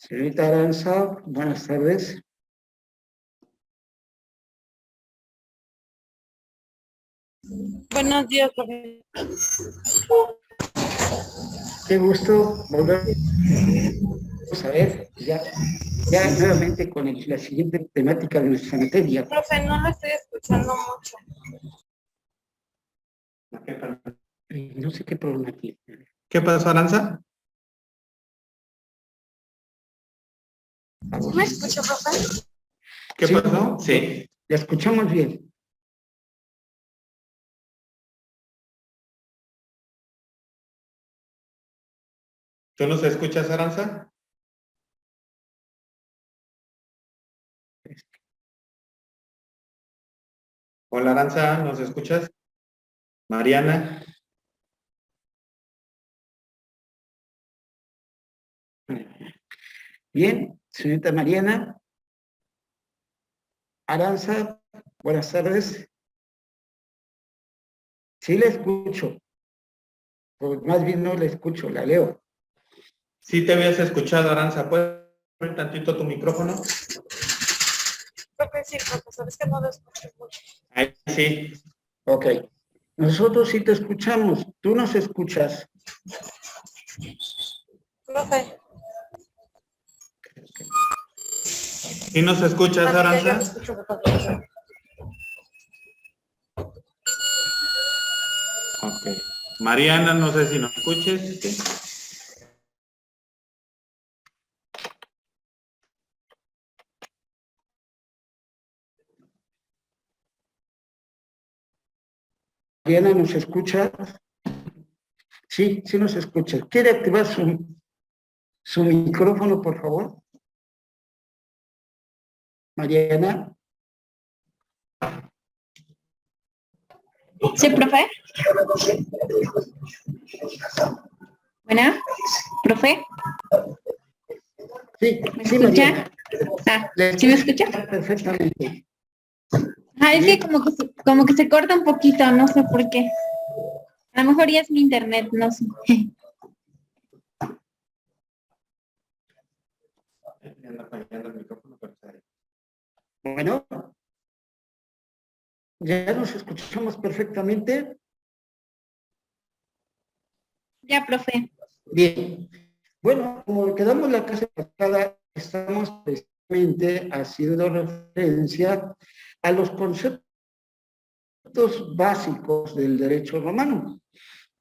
Señorita Aranza, buenas tardes. Buenos días, profe. Qué gusto volver a ver ya nuevamente con la siguiente temática de nuestra materia. Profe, no lo estoy escuchando mucho. No sé qué problema tiene. ¿Qué pasó, Aranza? ¿Sí me escucha, profe? ¿Qué Sí. pasó? Sí. La escuchamos bien. ¿Tú nos escuchas, Aranza? Hola, Aranza, ¿nos escuchas? Mariana. Bien, señorita Mariana. Aranza, buenas tardes. Sí la escucho. O más bien no la escucho, la leo. Sí te habías escuchado, Aranza. ¿Puedes abrir tantito tu micrófono? Profe, sí, profesor, es que no lo escucho mucho. Ahí sí. Ok. Nosotros sí te escuchamos. Tú nos escuchas. Profe. ¿Sí nos escuchas, Yo lo Aranza? escucho, profe. Ok. Mariana, no sé si nos escuches. Sí. Mariana, ¿nos escucha? Sí, sí nos escucha. ¿Quiere activar su micrófono, por favor? Mariana. Sí, profe. Bueno, profe, Sí, ¿me sí, escucha? Mariana. ¿Sí me escucha? Perfectamente. Es que como que se corta un poquito, no sé por qué. A lo mejor ya es mi internet, no sé. Bueno, ya nos escuchamos perfectamente. Ya, profe. Bien. Bueno, como quedamos la clase pasada, estamos precisamente haciendo referencia a los conceptos básicos del derecho romano.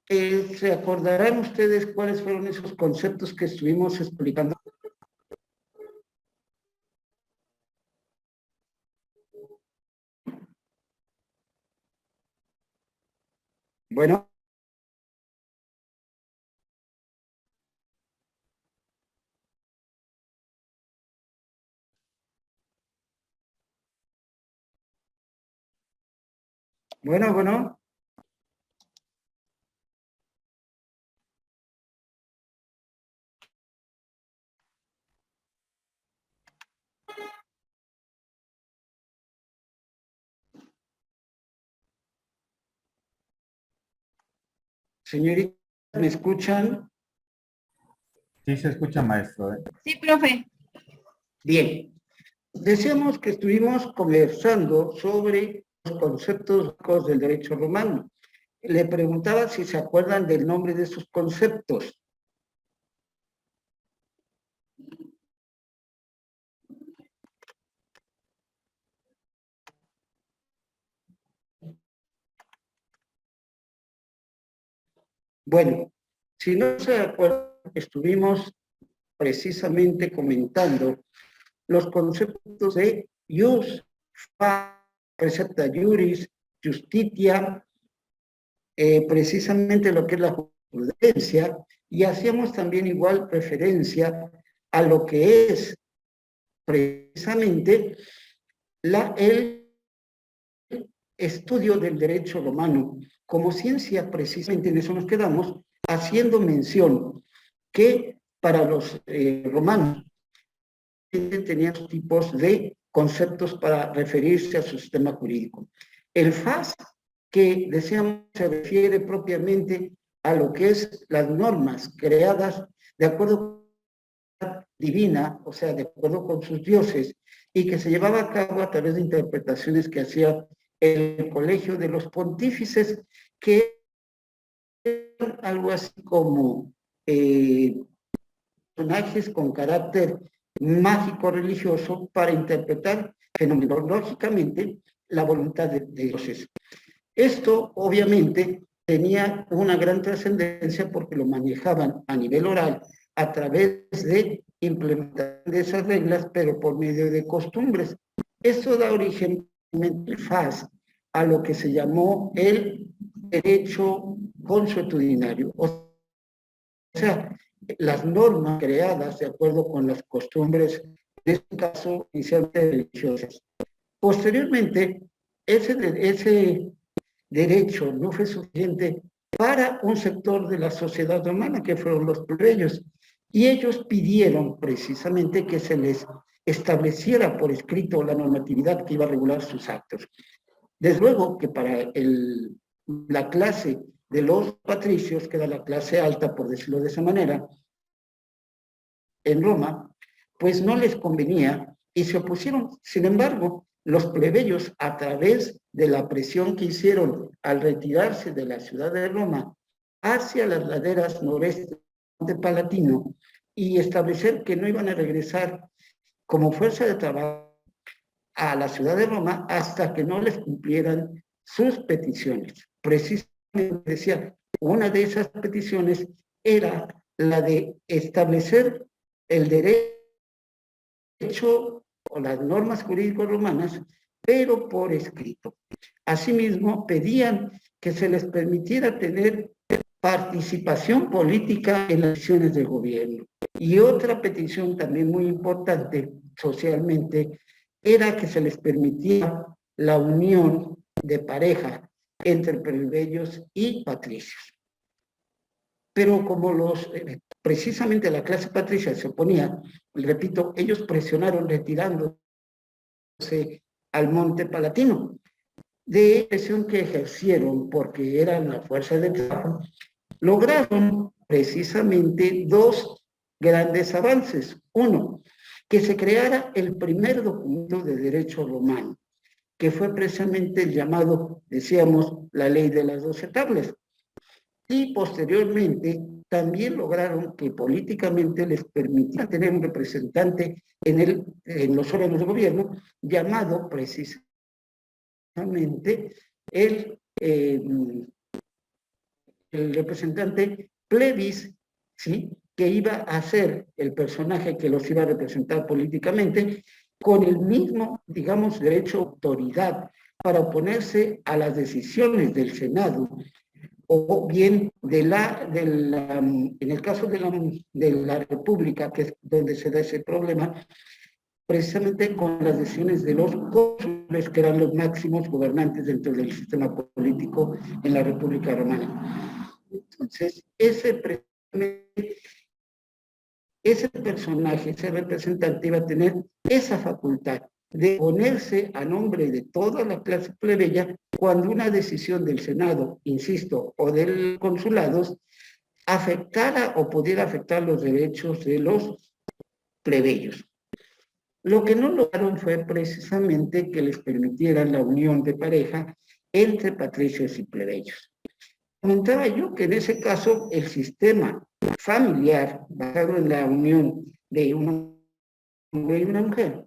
¿Se acordarán ustedes cuáles fueron esos conceptos que estuvimos explicando? Bueno. Bueno. Señoritas, ¿me escuchan? Sí se escucha, maestro. Sí, profe. Bien. Decíamos que estuvimos conversando sobre los conceptos básicos del derecho romano. Le preguntaba si se acuerdan del nombre de esos conceptos. Bueno, si no se acuerdan, estuvimos precisamente comentando los conceptos de ius, precepta juris, justitia, precisamente lo que es la jurisprudencia, y hacíamos también igual referencia a lo que es precisamente el estudio del derecho romano como ciencia. Precisamente en eso nos quedamos, haciendo mención que para los romanos tenían tipos de conceptos para referirse a su sistema jurídico. El FAS, que decíamos se refiere propiamente a lo que es las normas creadas de acuerdo con divina, o sea, de acuerdo con sus dioses, y que se llevaba a cabo a través de interpretaciones que hacía el colegio de los pontífices, que eran algo así como personajes con carácter mágico religioso para interpretar fenomenológicamente la voluntad de dioses. Esto obviamente tenía una gran trascendencia porque lo manejaban a nivel oral a través de implementación de esas reglas, pero por medio de costumbres. Esto da origen a lo que se llamó el derecho consuetudinario, o sea, las normas creadas de acuerdo con las costumbres, en este caso, inicialmente religiosas. Posteriormente, ese derecho no fue suficiente para un sector de la sociedad romana, que fueron los plebeyos, y ellos pidieron precisamente que se les estableciera por escrito la normatividad que iba a regular sus actos. Desde luego que para la clase de los patricios, que era la clase alta, por decirlo de esa manera, en Roma, pues no les convenía y se opusieron. Sin embargo, los plebeyos, a través de la presión que hicieron al retirarse de la ciudad de Roma hacia las laderas noreste de Palatino y establecer que no iban a regresar como fuerza de trabajo a la ciudad de Roma hasta que no les cumplieran sus peticiones. Precisamente decía, una de esas peticiones era la de establecer el derecho o las normas jurídicas romanas, pero por escrito. Asimismo, pedían que se les permitiera tener participación política en las decisiones del gobierno. Y otra petición también muy importante socialmente era que se les permitiera la unión de pareja entre plebeyos y patricios. Pero como precisamente la clase patricia se oponía, repito, ellos presionaron retirándose al Monte Palatino. De presión que ejercieron, porque eran la fuerza de trabajo, lograron precisamente dos grandes avances. Uno, que se creara el primer documento de derecho romano, que fue precisamente el llamado, decíamos, la ley de las 12 tablas. Y posteriormente también lograron que políticamente les permitiera tener un representante en los órganos de gobierno, llamado precisamente el representante plebis, ¿sí?, que iba a ser el personaje que los iba a representar políticamente, con el mismo, digamos, derecho a autoridad para oponerse a las decisiones del Senado, o bien en el caso de la República, que es donde se da ese problema, precisamente con las decisiones de los cónsules, que eran los máximos gobernantes dentro del sistema político en la República Romana. Entonces, ese personaje, ese representante iba a tener esa facultad de ponerse a nombre de toda la clase plebeya cuando una decisión del Senado, insisto, o del consulados, afectara o pudiera afectar los derechos de los plebeyos. Lo que no lograron fue precisamente que les permitieran la unión de pareja entre patricios y plebeyos. Comentaba yo que en ese caso el sistema familiar basado en la unión de un hombre y una mujer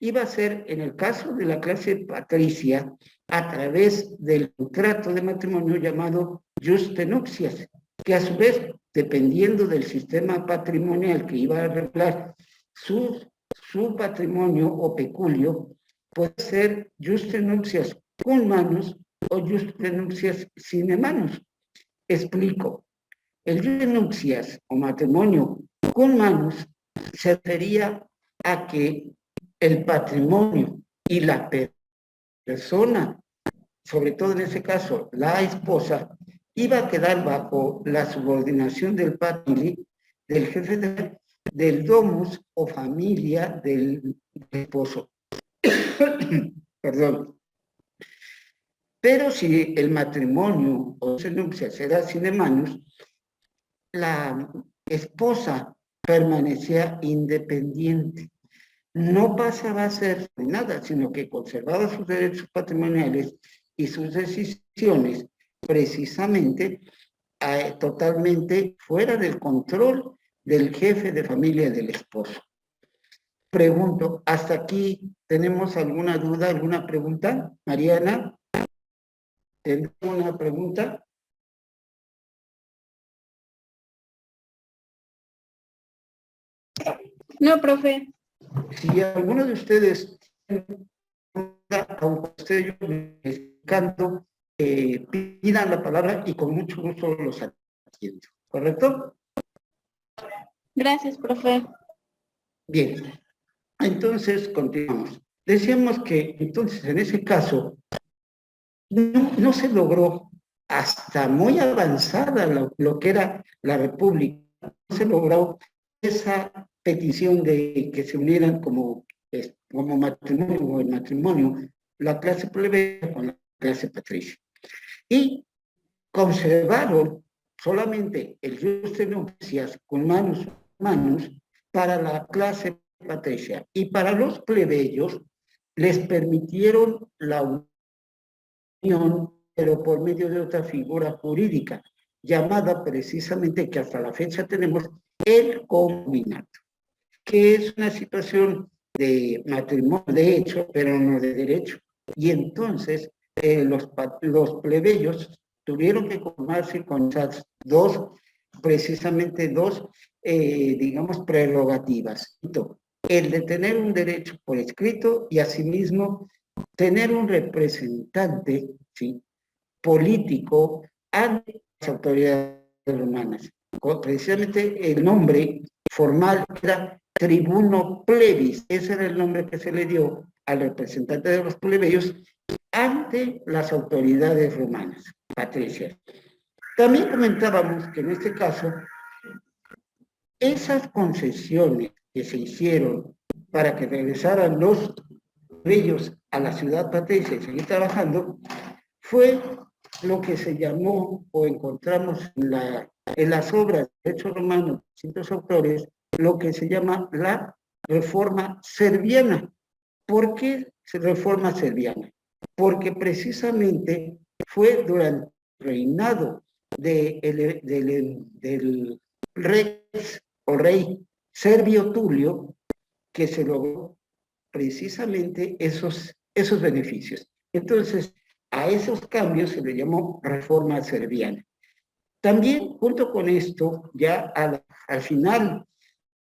iba a ser, en el caso de la clase patricia, a través del contrato de matrimonio llamado juste nuptias, que a su vez, dependiendo del sistema patrimonial que iba a regular su patrimonio o peculio, puede ser juste nuptias cum manus o juste nuptias sine manus. Explico. El juste nuptias o matrimonio cum manus se refería a que el patrimonio y la persona, sobre todo en ese caso la esposa, iba a quedar bajo la subordinación del patri, del jefe del domus o familia del esposo. Perdón. Pero si el matrimonio o se nupcias era sine manus, la esposa permanecía independiente. No pasaba a ser nada, sino que conservaba sus derechos patrimoniales y sus decisiones precisamente totalmente fuera del control del jefe de familia del esposo. Pregunto, ¿hasta aquí tenemos alguna duda, alguna pregunta? Mariana, ¿tenemos una pregunta? No, profe. Si alguno de ustedes aunque esté yo explicando, pidan la palabra y con mucho gusto los atiendo. ¿Correcto? Gracias, profe. Bien. Entonces, continuamos. Decíamos que, entonces, en ese caso, no se logró hasta muy avanzada lo que era la República, no se logró esa petición de que se unieran como matrimonio o el matrimonio, la clase plebeya con la clase patricia. Y conservaron solamente el jus de nupcias con manos para la clase patricia, y para los plebeyos les permitieron la unión, pero por medio de otra figura jurídica, llamada precisamente, que hasta la fecha tenemos, el concubinato, que es una situación de matrimonio de hecho, pero no de derecho. Y entonces los plebeyos tuvieron que conformarse con esas precisamente dos, digamos, prerrogativas. El de tener un derecho por escrito y asimismo tener un representante, ¿sí?, político ante las autoridades romanas. Precisamente el nombre formal era tribuno plebis, ese era el nombre que se le dio al representante de los plebeyos ante las autoridades romanas, patricias. También comentábamos que en este caso, esas concesiones que se hicieron para que regresaran los plebeyos a la ciudad patricia y seguir trabajando, fue lo que se llamó, o encontramos en las obras de derecho romano, distintos autores, lo que se llama la reforma serviana. ¿Por qué reforma serviana? Porque precisamente fue durante el reinado del rey Servio Tulio que se logró precisamente esos beneficios. Entonces, a esos cambios se le llamó reforma serviana. También, junto con esto, ya al final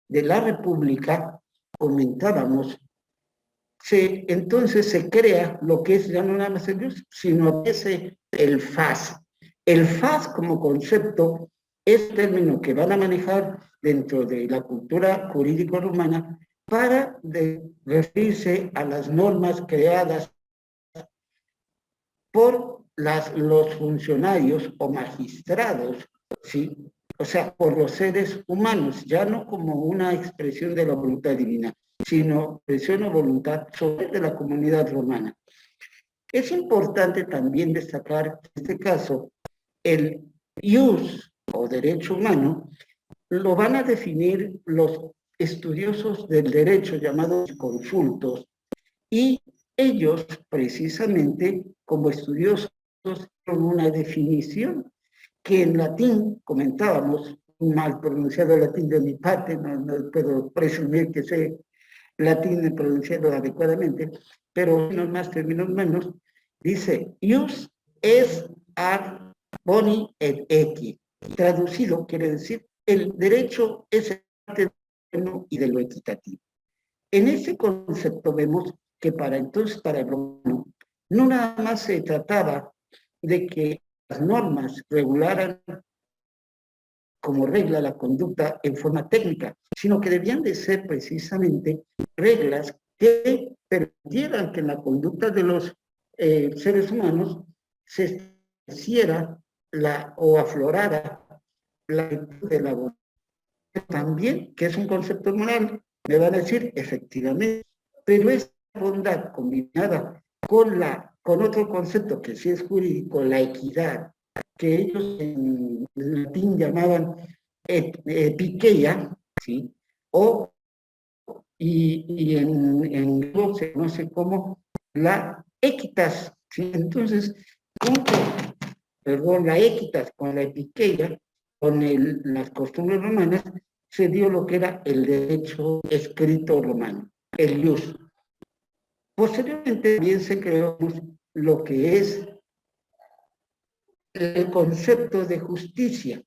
de la República, comentábamos, entonces se crea lo que es ya no nada más el jus, sino que es el FAS. El FAS como concepto es el término que van a manejar dentro de la cultura jurídico romana para referirse a las normas creadas por los funcionarios o magistrados, ¿sí? O sea, por los seres humanos, ya no como una expresión de la voluntad divina, sino expresión o voluntad sobre de la comunidad romana. Es importante también destacar, en este caso, el ius o derecho humano, lo van a definir los estudiosos del derecho llamados consultos, y ellos precisamente como estudiosos con una definición que en latín comentábamos, un mal pronunciado latín de mi parte, no puedo presumir que sé latín pronunciado adecuadamente, pero unos más, términos menos, dice, ius es ad boni et equi. Traducido quiere decir, el derecho es el arte de lo bueno y de lo equitativo. En ese concepto vemos que para el romano, no nada más se trataba de que las normas regularan como regla la conducta en forma técnica, sino que debían de ser precisamente reglas que permitieran que en la conducta de los seres humanos se hiciera o aflorara la virtud de la bondad. También, que es un concepto moral, me van a decir, efectivamente, pero esa bondad combinada con otro concepto que sí es jurídico, la equidad, que ellos en latín llamaban epikeia, ¿sí? O, y en griego se conoce como la equitas, ¿sí? Entonces, junto, perdón, la equitas con la epiqueia, con las costumbres romanas, se dio lo que era el derecho escrito romano, el ius. Posteriormente también se creó lo que es el concepto de justicia.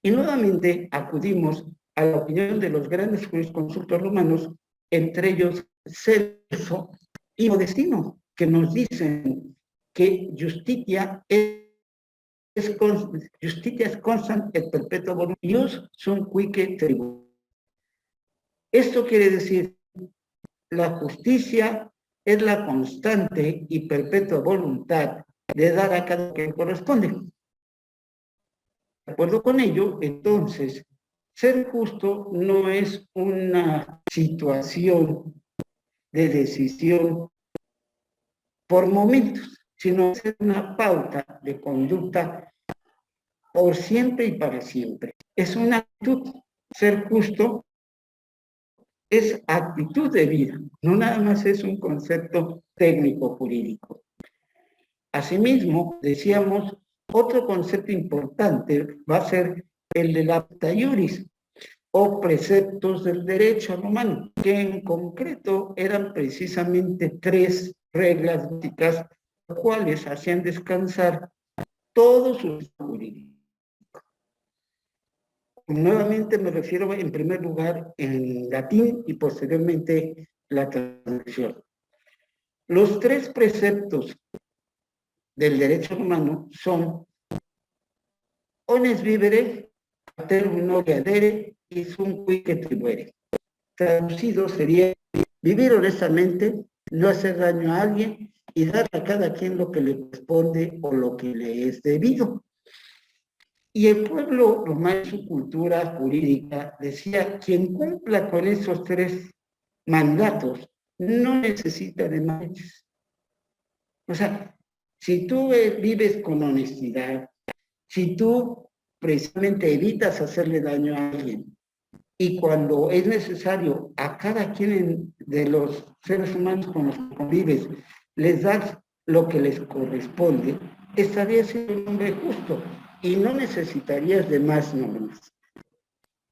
Y nuevamente acudimos a la opinión de los grandes jurisconsultos romanos, entre ellos Celso y Modestino, que nos dicen que justitia es constant et perpetua voluntas, ius sunt quique tributum. Esto quiere decir, la justicia es la constante y perpetua voluntad de dar a cada quien corresponde. De acuerdo con ello, entonces, ser justo no es una situación de decisión por momentos, sino es una pauta de conducta por siempre y para siempre. Es una actitud. Ser justo es actitud de vida, no nada más es un concepto técnico jurídico. Asimismo, decíamos, otro concepto importante va a ser el de la acta iuris, o preceptos del derecho romano, que en concreto eran precisamente 3 reglas básicas, las cuales hacían descansar todo su jurídico. Nuevamente me refiero en primer lugar en latín y posteriormente la traducción. Los 3 preceptos del derecho romano son ones vivere, paterum noli adere y sum quique tribuere. Traducido sería vivir honestamente, no hacer daño a alguien y dar a cada quien lo que le corresponde o lo que le es debido. Y el pueblo romano, en su cultura jurídica, decía, quien cumpla con esos 3 mandatos no necesita de más. O sea, si tú vives con honestidad, si tú precisamente evitas hacerle daño a alguien, y cuando es necesario a cada quien de los seres humanos con los que convives, les das lo que les corresponde, estarías siendo un hombre justo y no necesitarías de más normas.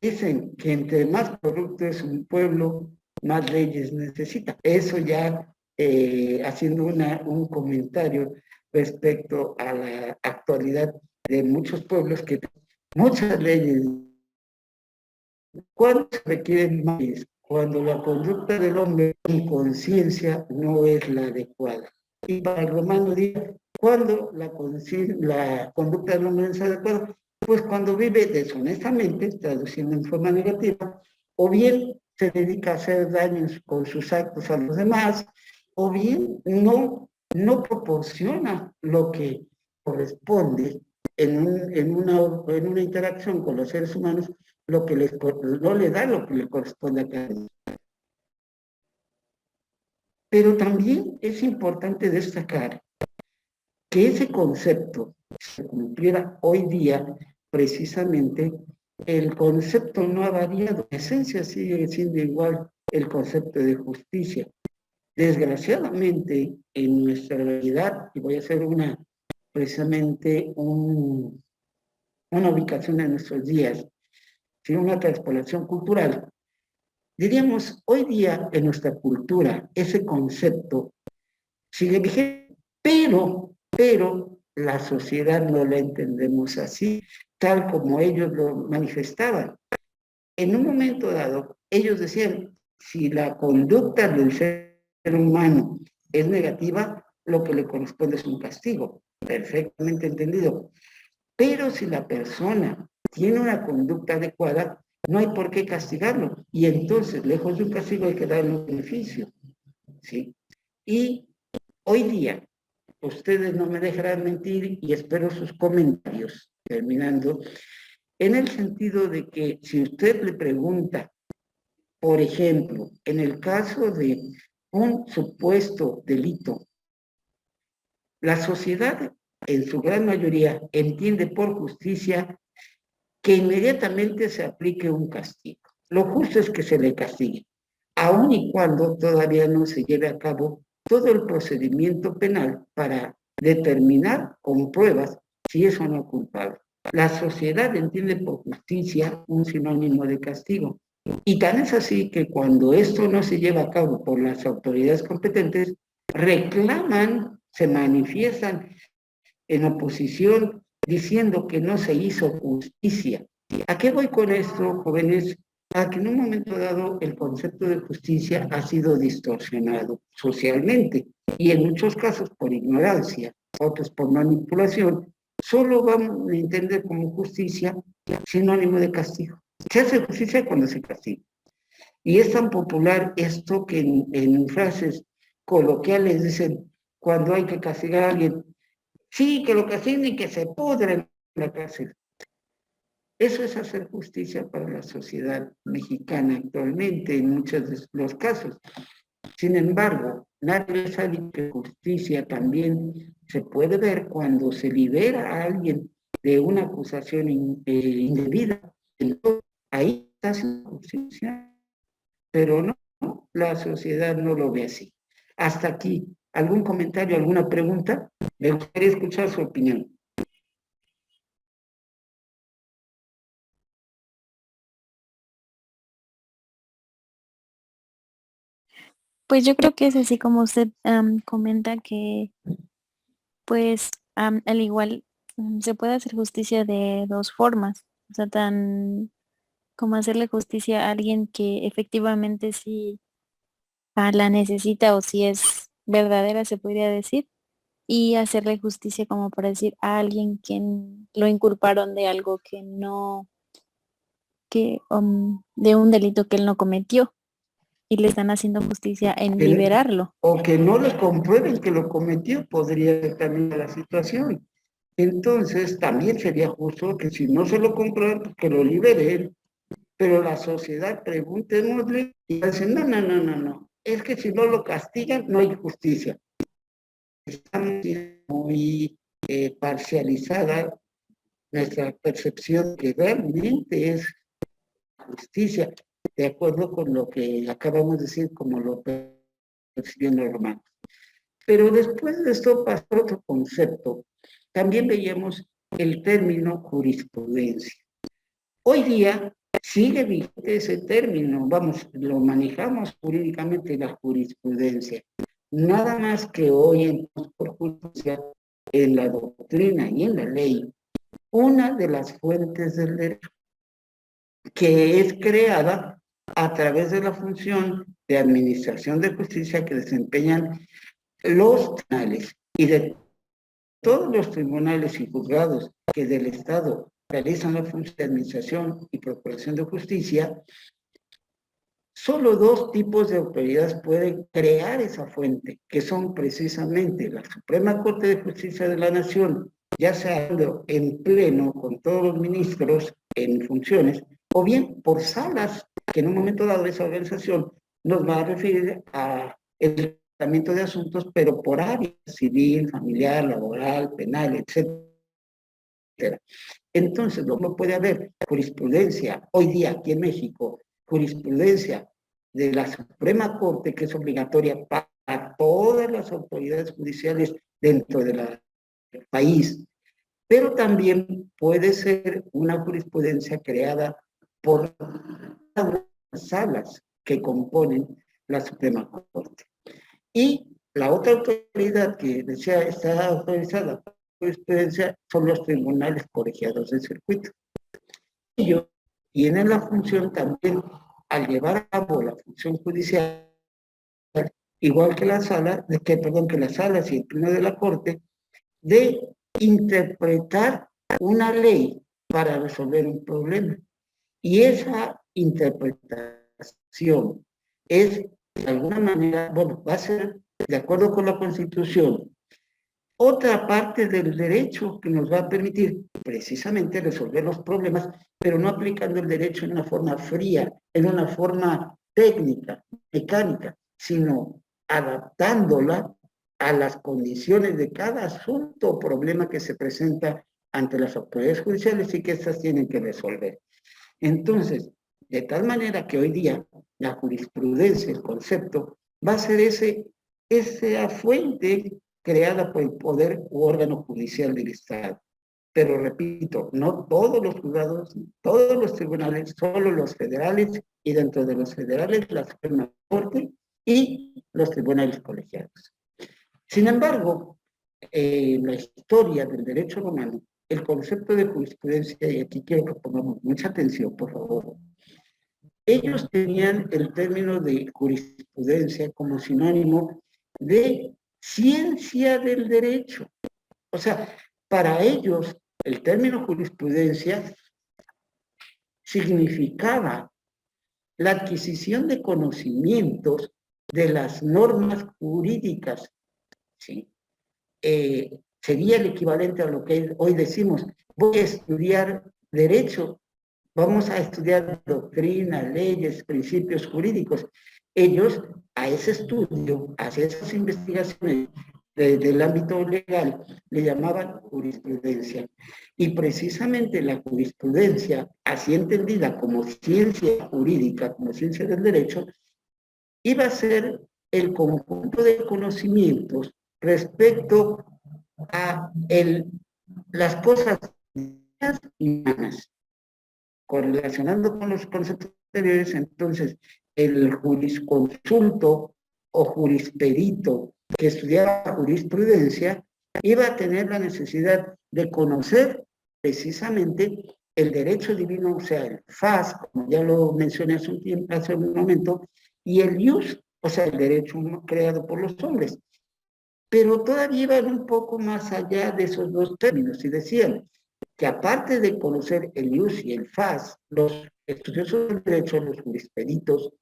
Dicen que entre más corrupto es un pueblo, más leyes necesita. Eso ya haciendo un comentario respecto a la actualidad de muchos pueblos que muchas leyes. ¿Cuándo se requieren más? Cuando la conducta del hombre en conciencia no es la adecuada. Y para el romano dice, ¿cuándo la conducta del hombre es adecuada? Pues cuando vive deshonestamente, traduciendo en forma negativa, o bien se dedica a hacer daños con sus actos a los demás, o bien no proporciona lo que corresponde en una interacción con los seres humanos, no le da lo que le corresponde a cada uno. Pero también es importante destacar que ese concepto se cumpliera hoy día, precisamente, el concepto no ha variado. En esencia sigue siendo igual el concepto de justicia. Desgraciadamente, en nuestra realidad, y voy a hacer precisamente una ubicación en nuestros días, una transpolación cultural, diríamos, hoy día en nuestra cultura ese concepto sigue vigente, pero la sociedad no la entendemos así, tal como ellos lo manifestaban. En un momento dado, ellos decían, si la conducta del ser humano es negativa, lo que le corresponde es un castigo, perfectamente entendido. Pero si la persona tiene una conducta adecuada, no hay por qué castigarlo. Y entonces, lejos de un castigo, hay que darle un beneficio. ¿Sí? Y hoy día, ustedes no me dejarán mentir y espero sus comentarios, terminando, en el sentido de que si usted le pregunta, por ejemplo, en el caso de un supuesto delito, la sociedad en su gran mayoría entiende por justicia que inmediatamente se aplique un castigo. lo justo es que se le castigue, aun y cuando todavía no se lleve a cabo todo el procedimiento penal para determinar con pruebas si es o no culpable. La sociedad entiende por justicia un sinónimo de castigo. Y tan es así que cuando esto no se lleva a cabo por las autoridades competentes, reclaman, se manifiestan en oposición diciendo que no se hizo justicia. ¿A qué voy con esto, jóvenes? A que en un momento dado el concepto de justicia ha sido distorsionado socialmente y en muchos casos por ignorancia, otros por manipulación. Solo vamos a entender como justicia sinónimo de castigo. Se hace justicia cuando se castiga. Y es tan popular esto que en frases coloquiales dicen, cuando hay que castigar a alguien, sí, que lo castiguen y que se pudre en la cárcel. Eso es hacer justicia para la sociedad mexicana actualmente, en muchos de los casos. Sin embargo, nadie sabe que justicia también se puede ver cuando se libera a alguien de una acusación indebida. Entonces, ahí está haciendo justicia, pero no, la sociedad no lo ve así. Hasta aquí, ¿algún comentario, alguna pregunta? Me gustaría escuchar su opinión. Pues yo creo que es así como usted comenta que, pues, al igual se puede hacer justicia de dos formas. O sea, tan como hacerle justicia a alguien que efectivamente sí la necesita o si es verdadera, se podría decir, y hacerle justicia como para decir a alguien que lo inculparon de algo que no, de un delito que él no cometió y le están haciendo justicia en liberarlo. O que no le comprueben que lo cometió, podría ser también la situación. Entonces, también sería justo que si no se lo comprueban, que lo liberen. Pero la sociedad, preguntémosle, y dicen, no, no, no, no, no. Es que si no lo castigan, no hay justicia. Estamos muy parcializada nuestra percepción que realmente es justicia, de acuerdo con lo que acabamos de decir, como lo perciben los romanos. Pero después de esto pasó otro concepto. También veíamos el término jurisprudencia. Hoy día sigue vigente ese término, vamos, lo manejamos jurídicamente la jurisprudencia. Nada más que hoy en por justicia, en la doctrina y en la ley, una de las fuentes del derecho, que es creada a través de la función de administración de justicia que desempeñan los tribunales y de todos los tribunales y juzgados que del Estado realizan la función de administración y procuración de justicia, solo dos tipos de autoridades pueden crear esa fuente, que son precisamente la Suprema Corte de Justicia de la Nación, ya sea en pleno con todos los ministros en funciones, o bien por salas, que en un momento dado esa organización nos va a referir a el tratamiento de asuntos, pero por área civil, familiar, laboral, penal, etc. Entonces, lo que puede haber jurisprudencia hoy día aquí en México, jurisprudencia de la Suprema Corte, que es obligatoria para todas las autoridades judiciales dentro del país, pero también puede ser una jurisprudencia creada por las salas que componen la Suprema Corte. Y la otra autoridad que decía está autorizada por jurisprudencia son los tribunales colegiados de circuito. Ellos tienen la función también, al llevar a cabo la función judicial, igual que la sala, que las salas y el pleno de la Corte, de interpretar una ley para resolver un problema. Y esa interpretación es, de alguna manera, bueno, va a ser de acuerdo con la Constitución, otra parte del derecho que nos va a permitir precisamente resolver los problemas, pero no aplicando el derecho en una forma fría, en una forma técnica, mecánica, sino adaptándola a las condiciones de cada asunto o problema que se presenta ante las autoridades judiciales y que éstas tienen que resolver. Entonces, De tal manera que hoy día la jurisprudencia, el concepto, va a ser esa fuente creada por el poder u órgano judicial del Estado. Pero repito, no todos los juzgados, todos los tribunales, solo los federales, y dentro de los federales la Suprema Corte y los tribunales colegiados. Sin embargo, en la historia del derecho romano, el concepto de jurisprudencia, y aquí quiero que pongamos mucha atención, por favor, ellos tenían el término de jurisprudencia como sinónimo de ciencia del derecho. O sea, para ellos, el término jurisprudencia significaba la adquisición de conocimientos de las normas jurídicas, ¿sí? Sería el equivalente a lo que hoy decimos, voy a estudiar derecho, vamos a estudiar doctrina, leyes, principios jurídicos. Ellos a ese estudio, a esas investigaciones del ámbito legal, le llamaban jurisprudencia. Y precisamente la jurisprudencia, así entendida como ciencia jurídica, como ciencia del derecho, iba a ser el conjunto de conocimientos respecto a las cosas humanas. Correlacionando con los conceptos anteriores, entonces, el jurisconsulto o jurisperito que estudiaba jurisprudencia iba a tener la necesidad de conocer precisamente el derecho divino, o sea, el fas, como ya lo mencioné hace un momento, y el ius, o sea, el derecho creado por los hombres. Pero todavía iban un poco más allá de esos dos términos y decían que aparte de conocer el ius y el fas, los estudiosos del derecho, los jurisperitos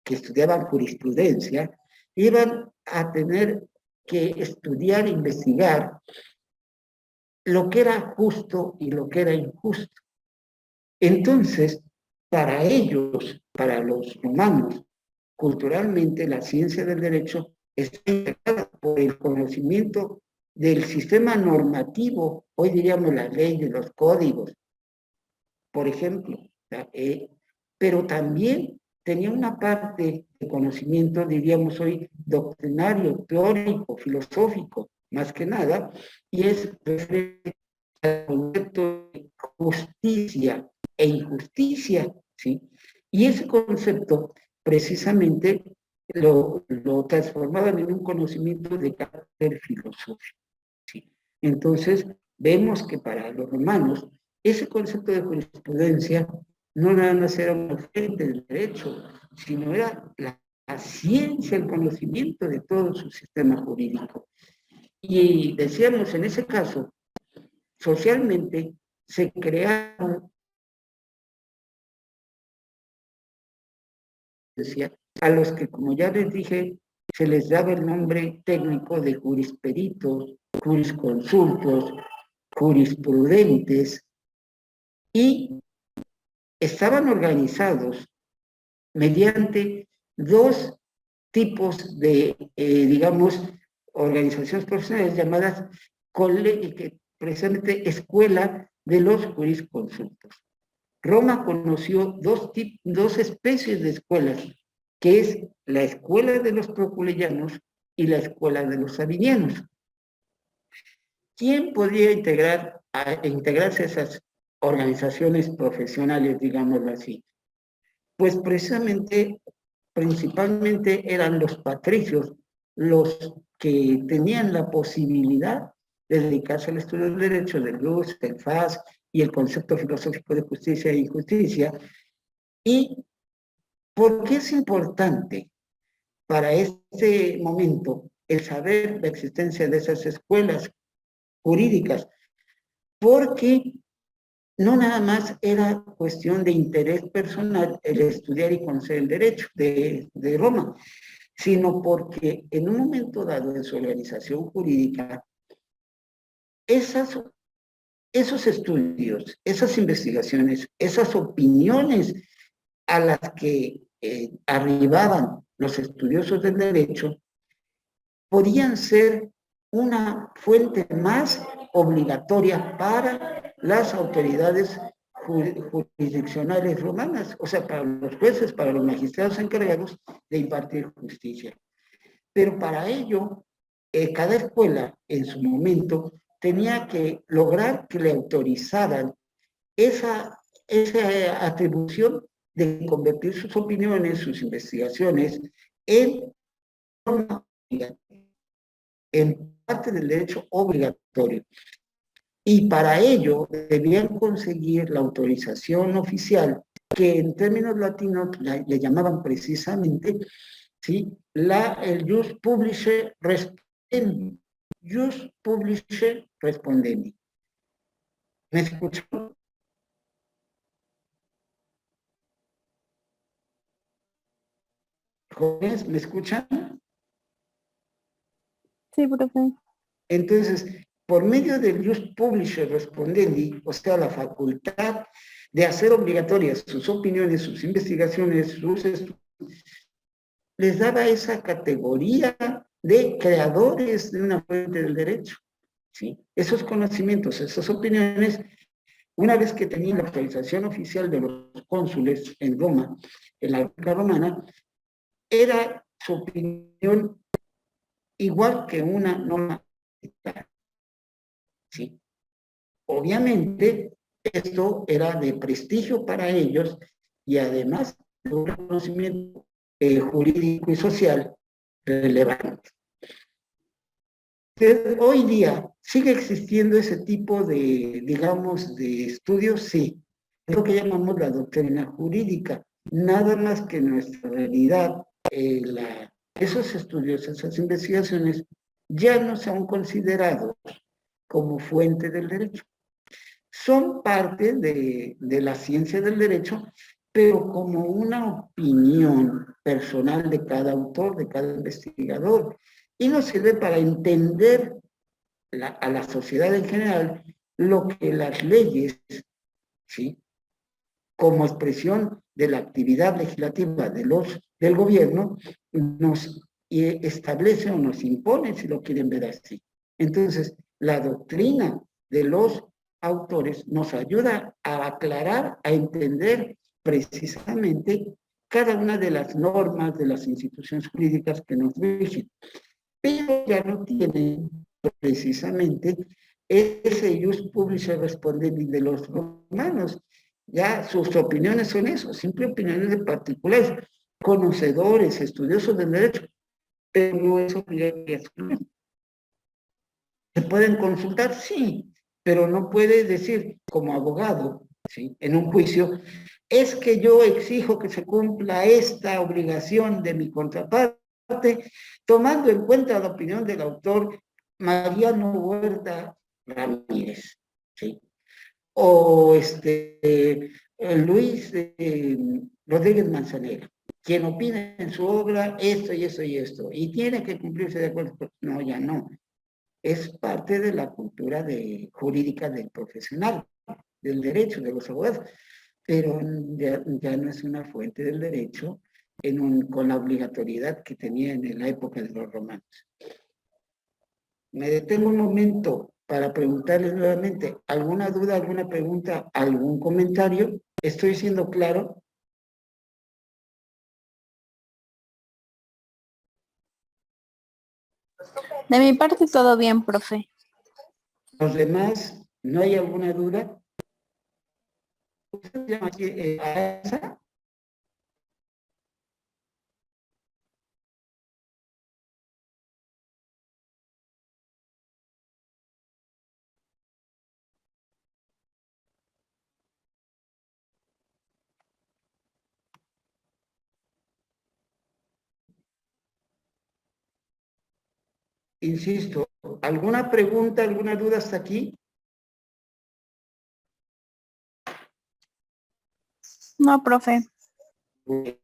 que estudiaban jurisprudencia, iban a tener que estudiar e investigar lo que era justo y lo que era injusto. Entonces, para ellos, para los romanos, culturalmente la ciencia del derecho está integrada por el conocimiento del sistema normativo, hoy diríamos la ley de los códigos, por ejemplo, pero también tenía una parte de conocimiento, diríamos hoy, doctrinario, teórico, filosófico, más que nada, y es referente al concepto de justicia e injusticia, ¿sí? Y ese concepto precisamente lo transformaban en un conocimiento de carácter filosófico, ¿sí? Entonces, vemos que para los romanos, ese concepto de jurisprudencia no nada más era una fuente del derecho, sino era la ciencia, el conocimiento de todo su sistema jurídico. Y decíamos, en ese caso, socialmente se crearon, a los que, como ya les dije, se les daba el nombre técnico de jurisperitos, jurisconsultos, jurisprudentes, y estaban organizados mediante dos tipos de, digamos, organizaciones profesionales llamadas precisamente Escuela de los Jurisconsultos. Roma conoció dos especies de escuelas, que es la escuela de los proculeyanos y la escuela de los sabinianos. ¿Quién podía integrarse a esas organizaciones profesionales, digámoslo así? Pues precisamente, principalmente eran los patricios los que tenían la posibilidad de dedicarse al estudio del derecho, del ius, del fas y el concepto filosófico de justicia e injusticia. ¿Y por qué es importante para este momento el saber la existencia de esas escuelas jurídicas? Porque no nada más era cuestión de interés personal el estudiar y conocer el derecho de Roma, sino porque en un momento dado en su organización jurídica, esos estudios, esas investigaciones, esas opiniones a las que arribaban los estudiosos del derecho, podían ser una fuente más obligatoria para las autoridades jurisdiccionales romanas, o sea, para los jueces, para los magistrados encargados de impartir justicia. Pero para ello, cada escuela en su momento tenía que lograr que le autorizaran esa atribución de convertir sus opiniones, sus investigaciones en parte del derecho obligatorio. Y para ello debían conseguir la autorización oficial, que en términos latinos le llamaban precisamente, ¿sí?, el jus publicae respondendi. Jus publicae respondendi. ¿Me escuchan? ¿Jóvenes, me escuchan? Sí, profe. Entonces, por medio del jus publicae respondendi, o sea, la facultad de hacer obligatorias sus opiniones, sus investigaciones, sus estudios, les daba esa categoría de creadores de una fuente del derecho, ¿sí? Esos conocimientos, esas opiniones, una vez que tenían la autorización oficial de los cónsules en Roma, en la República Romana, era su opinión igual que una norma, ¿sí? Obviamente, esto era de prestigio para ellos y además de un reconocimiento jurídico y social relevante. Hoy día, ¿sigue existiendo ese tipo de, digamos, de estudios? Sí. Es lo que llamamos la doctrina jurídica. Nada más que en nuestra realidad, esos estudios, esas investigaciones, ya no son considerados como fuente del derecho. Son parte de la ciencia del derecho, pero como una opinión personal de cada autor, de cada investigador, y nos sirve para entender a la sociedad en general lo que las leyes, ¿sí?, como expresión de la actividad legislativa del gobierno, nos establece o nos impone, si lo quieren ver así. Entonces, la doctrina de los autores nos ayuda a aclarar, a entender precisamente cada una de las normas de las instituciones jurídicas que nos rigen. Pero ya no tienen precisamente ese jus publicae respondendi de los romanos. Ya sus opiniones son eso, siempre opiniones de particulares, conocedores, estudiosos del derecho, pero no es obligatorio. ¿Se pueden consultar? Sí, pero no puede decir como abogado, ¿sí?, en un juicio, es que yo exijo que se cumpla esta obligación de mi contraparte, tomando en cuenta la opinión del autor Mariano Huerta Ramírez, ¿sí?, o Luis Rodríguez Manzanero, quien opina en su obra esto y esto y esto, y tiene que cumplirse de acuerdo. No, ya no. Es parte de la cultura jurídica del profesional, del derecho, de los abogados, pero ya no es una fuente del derecho con la obligatoriedad que tenía en la época de los romanos. Me detengo un momento para preguntarles nuevamente, ¿alguna duda, alguna pregunta, algún comentario? ¿Estoy siendo claro? De mi parte todo bien, profe. ¿Los demás, no hay alguna duda? ¿Usted se llama aquí, Aranza? Insisto, ¿alguna pregunta, alguna duda hasta aquí? No, profe. En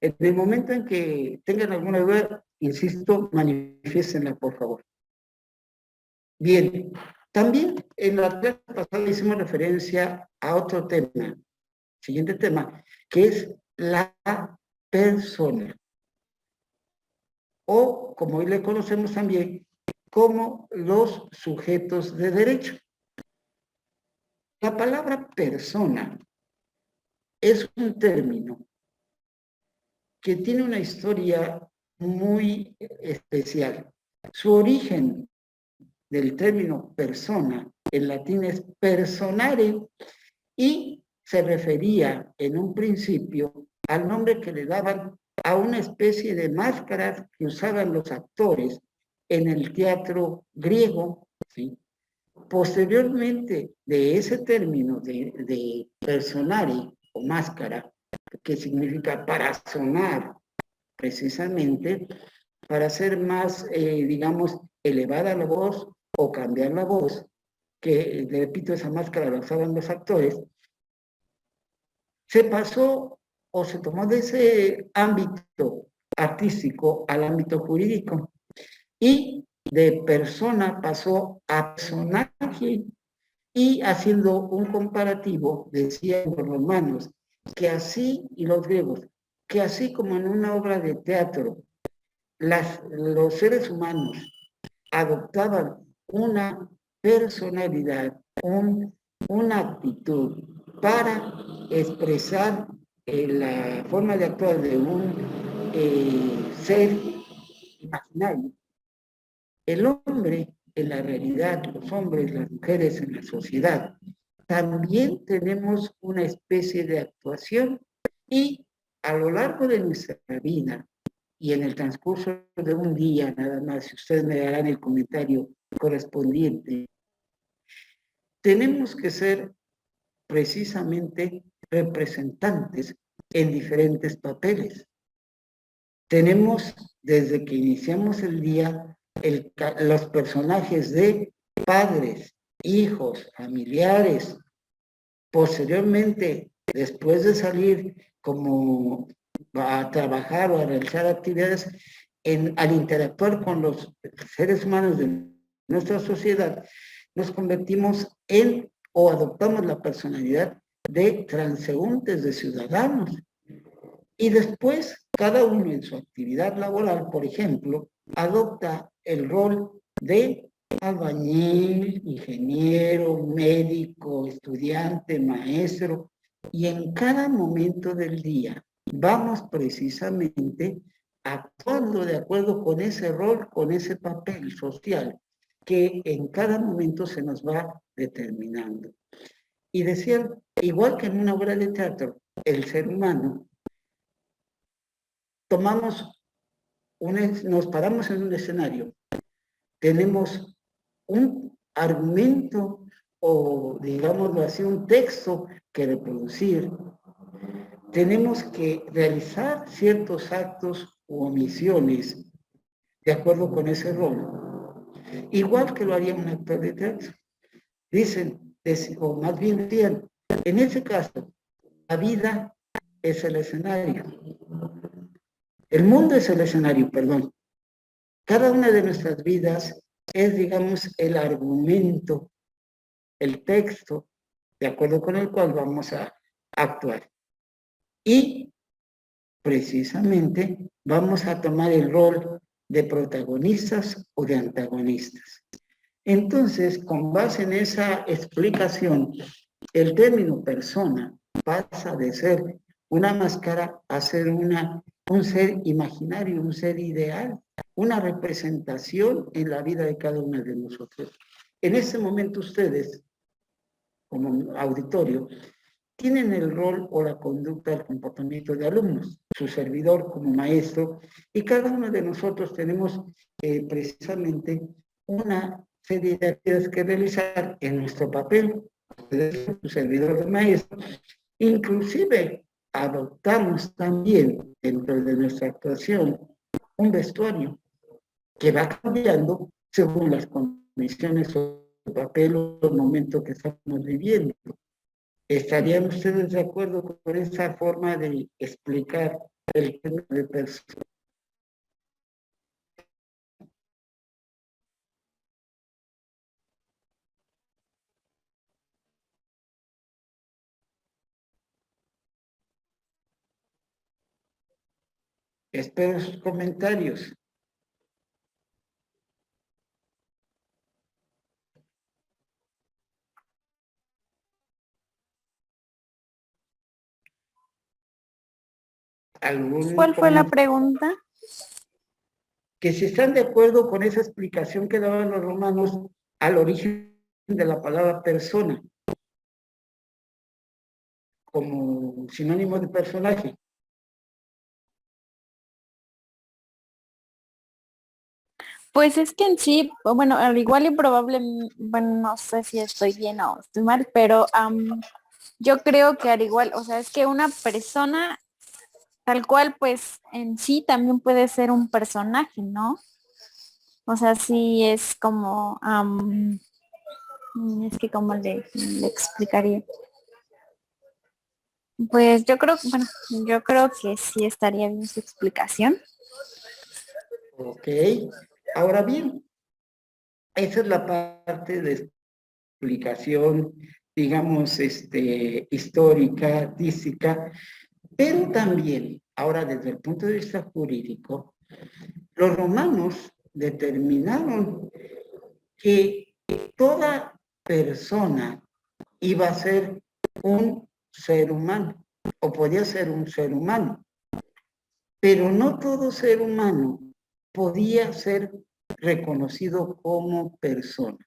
el momento en que tengan alguna duda, insisto, manifiéstenla, por favor. Bien, también en la clase pasada hicimos referencia a otro tema, siguiente tema, que es la persona. O, como hoy le conocemos también, como los sujetos de derecho. La palabra persona es un término que tiene una historia muy especial. Su origen del término persona en latín es personare y se refería en un principio al nombre que le daban a una especie de máscaras que usaban los actores en el teatro griego, ¿sí? Posteriormente de ese término de personare o máscara, que significa para sonar, precisamente, para hacer más, digamos, elevada la voz o cambiar la voz, que, repito, esa máscara la usaban los actores, se pasó o se tomó de ese ámbito artístico al ámbito jurídico y de persona pasó a personaje y haciendo un comparativo, decían los romanos, que así, y los griegos, que así como en una obra de teatro los seres humanos adoptaban una personalidad, una actitud para expresar la forma de actuar de un ser imaginario. El hombre, en la realidad, los hombres, las mujeres en la sociedad, también tenemos una especie de actuación y a lo largo de nuestra vida y en el transcurso de un día nada más, si ustedes me darán el comentario correspondiente, tenemos que ser precisamente representantes en diferentes papeles. Tenemos, desde que iniciamos el día, los personajes de padres, hijos, familiares. Posteriormente, después de salir como a trabajar o a realizar actividades, al interactuar con los seres humanos de nuestra sociedad, nos convertimos en o adoptamos la personalidad de transeúntes, de ciudadanos. Y después, cada uno en su actividad laboral, por ejemplo, adopta el rol de albañil, ingeniero, médico, estudiante, maestro, y en cada momento del día vamos precisamente actuando de acuerdo con ese rol, con ese papel social que en cada momento se nos va determinando. Y decía, igual que en una obra de teatro, el ser humano nos paramos en un escenario, tenemos un argumento o, digámoslo así, un texto que reproducir. Tenemos que realizar ciertos actos u omisiones de acuerdo con ese rol. Igual que lo haría un actor de teatro. Dicen, o más bien decían, en ese caso, la vida es el escenario. El mundo es el escenario, perdón. Cada una de nuestras vidas es, digamos, el argumento, el texto, de acuerdo con el cual vamos a actuar. Y precisamente vamos a tomar el rol de protagonistas o de antagonistas. Entonces, con base en esa explicación, el término persona pasa de ser una máscara a ser un ser imaginario, un ser ideal, una representación en la vida de cada uno de nosotros. En ese momento ustedes, como auditorio, tienen el rol o la conducta, el comportamiento de alumnos, su servidor como maestro, y cada uno de nosotros tenemos precisamente una serie de actividades que realizar en nuestro papel, su servidor de maestro. Inclusive adoptamos también dentro de nuestra actuación un vestuario que va cambiando según las condiciones o el papel o el momento que estamos viviendo. ¿Estarían ustedes de acuerdo con esa forma de explicar el tema de persona? Espero sus comentarios. algún ¿Cuál fue la comentario? pregunta? Que si están de acuerdo con esa explicación que daban los romanos al origen de la palabra persona, como sinónimo de personaje. Pues es que en sí, bueno, al igual y probable, bueno, no sé si estoy bien o estoy mal, pero yo creo que al igual, o sea, es que una persona tal cual, pues en sí también puede ser un personaje, ¿no? O sea, sí es como, es que como le explicaría. Pues yo creo, bueno, yo creo que sí estaría bien su explicación. Ok. Ahora bien, esa es la parte de explicación, digamos, histórica, artística, pero también, ahora desde el punto de vista jurídico, los romanos determinaron que toda persona iba a ser un ser humano, o podía ser un ser humano, pero no todo ser humano podía ser reconocido como persona.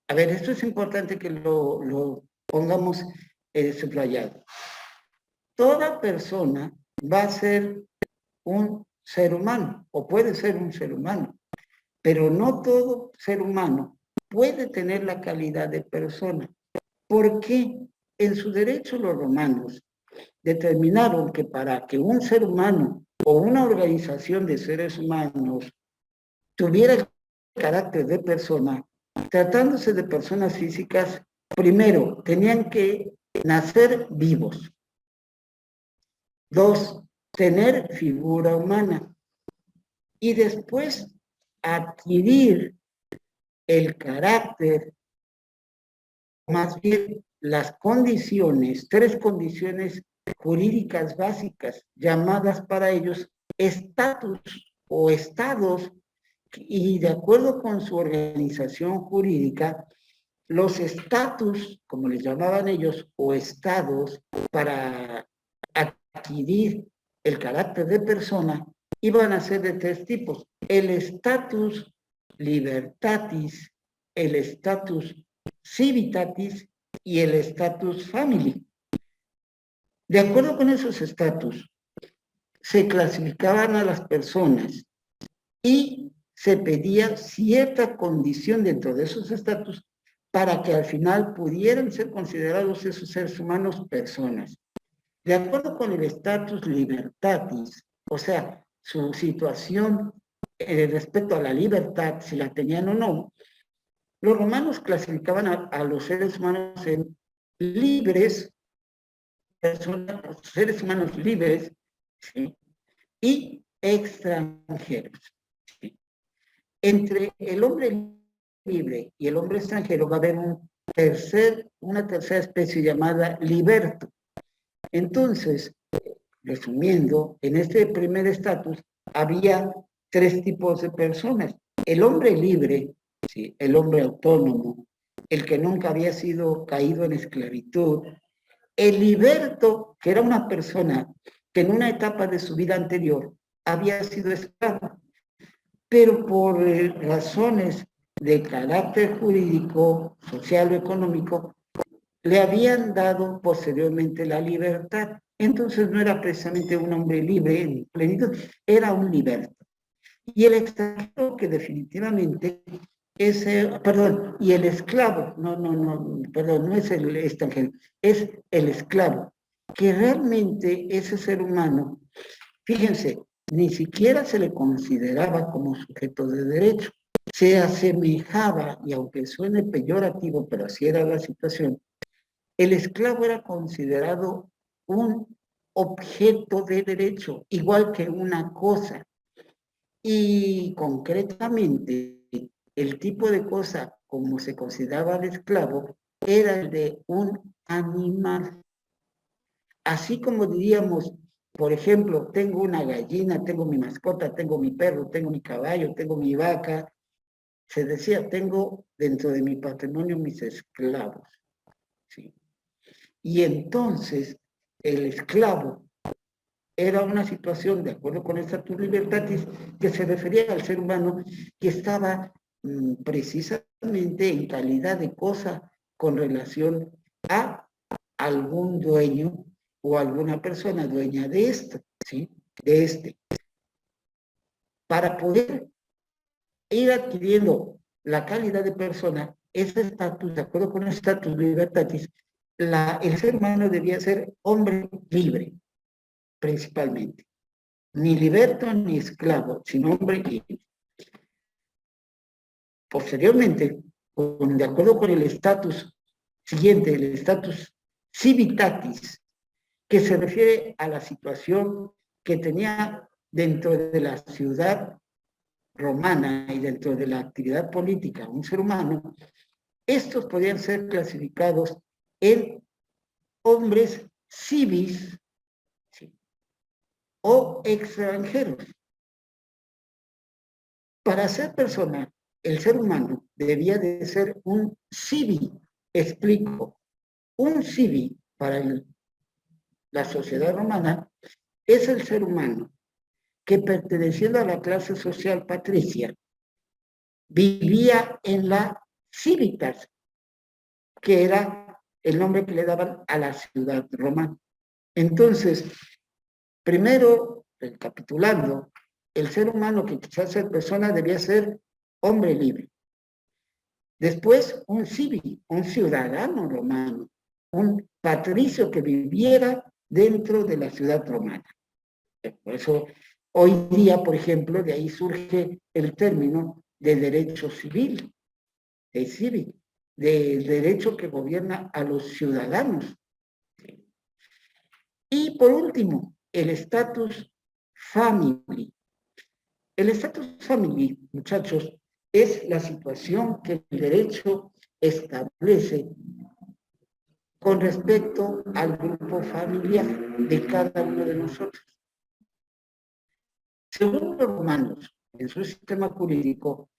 A ver, esto es importante que lo pongamos subrayado. Toda persona va a ser un ser humano, o puede ser un ser humano, pero no todo ser humano puede tener la calidad de persona, porque en su derecho los romanos determinaron que para que un ser humano o una organización de seres humanos tuviera el carácter de persona, tratándose de personas físicas, primero tenían que nacer vivos. Dos, tener figura humana. Y después adquirir el carácter, más bien las condiciones, tres condiciones jurídicas básicas, llamadas para ellos estatus o estados, y de acuerdo con su organización jurídica, los estatus, como les llamaban ellos, o estados, para adquirir el carácter de persona, iban a ser de tres tipos: el estatus libertatis, el estatus civitatis y el estatus family. De acuerdo con esos estatus, se clasificaban a las personas y se pedía cierta condición dentro de esos estatus para que al final pudieran ser considerados esos seres humanos personas. De acuerdo con el estatus libertatis, o sea, su situación respecto a la libertad, si la tenían o no, los romanos clasificaban a los seres humanos en libres, personas, seres humanos libres, ¿sí? Y extranjeros. ¿Sí? Entre el hombre libre y el hombre extranjero va a haber una tercera especie llamada liberto. Entonces, resumiendo, en este primer estatus había tres tipos de personas: el hombre libre, ¿sí? El hombre autónomo, el que nunca había sido caído en esclavitud; el liberto, que era una persona que en una etapa de su vida anterior había sido esclavo, pero por razones de carácter jurídico, social o económico, le habían dado posteriormente la libertad. Entonces no era precisamente un hombre libre en plenitud, era un liberto. Y el extranjero, que definitivamente es, perdón, y el esclavo, no es el extranjero, es el esclavo, que realmente ese ser humano, fíjense, ni siquiera se le consideraba como sujeto de derecho, se asemejaba, y aunque suene peyorativo, pero así era la situación, el esclavo era considerado un objeto de derecho, igual que una cosa. Y concretamente, el tipo de cosa como se consideraba el esclavo era el de un animal. Así como diríamos, por ejemplo, tengo una gallina, tengo mi mascota, tengo mi perro, tengo mi caballo, tengo mi vaca, se decía, tengo dentro de mi patrimonio mis esclavos. ¿Sí? Y entonces el esclavo era una situación, de acuerdo con el Status Libertatis, que se refería al ser humano que estaba precisamente en calidad de cosa con relación a algún dueño o alguna persona dueña de esto, ¿sí? De este. Para poder ir adquiriendo la calidad de persona, ese estatus, de acuerdo con el Status Libertatis, el ser humano debía ser hombre libre, principalmente. Ni liberto ni esclavo, sino hombre libre. Posteriormente, de acuerdo con el estatus siguiente, el estatus civitatis, que se refiere a la situación que tenía dentro de la ciudad romana y dentro de la actividad política un ser humano, estos podían ser clasificados en hombres civis, ¿sí?, o extranjeros. Para ser persona, el ser humano debía de ser un civi. Explico. Un civi para la sociedad romana es el ser humano que, perteneciendo a la clase social patricia, vivía en la civitas, que era el nombre que le daban a la ciudad romana. Entonces, primero, recapitulando, el ser humano que quizás ser persona debía ser hombre libre. Después, un civi, un ciudadano romano, un patricio que viviera dentro de la ciudad romana. Por eso, hoy día, por ejemplo, de ahí surge el término de derecho civil, de civil, del derecho que gobierna a los ciudadanos. Y por último, el estatus family. El estatus family, muchachos, es la situación que el derecho establece con respecto al grupo familiar de cada uno de nosotros. Según los romanos, en su sistema jurídico,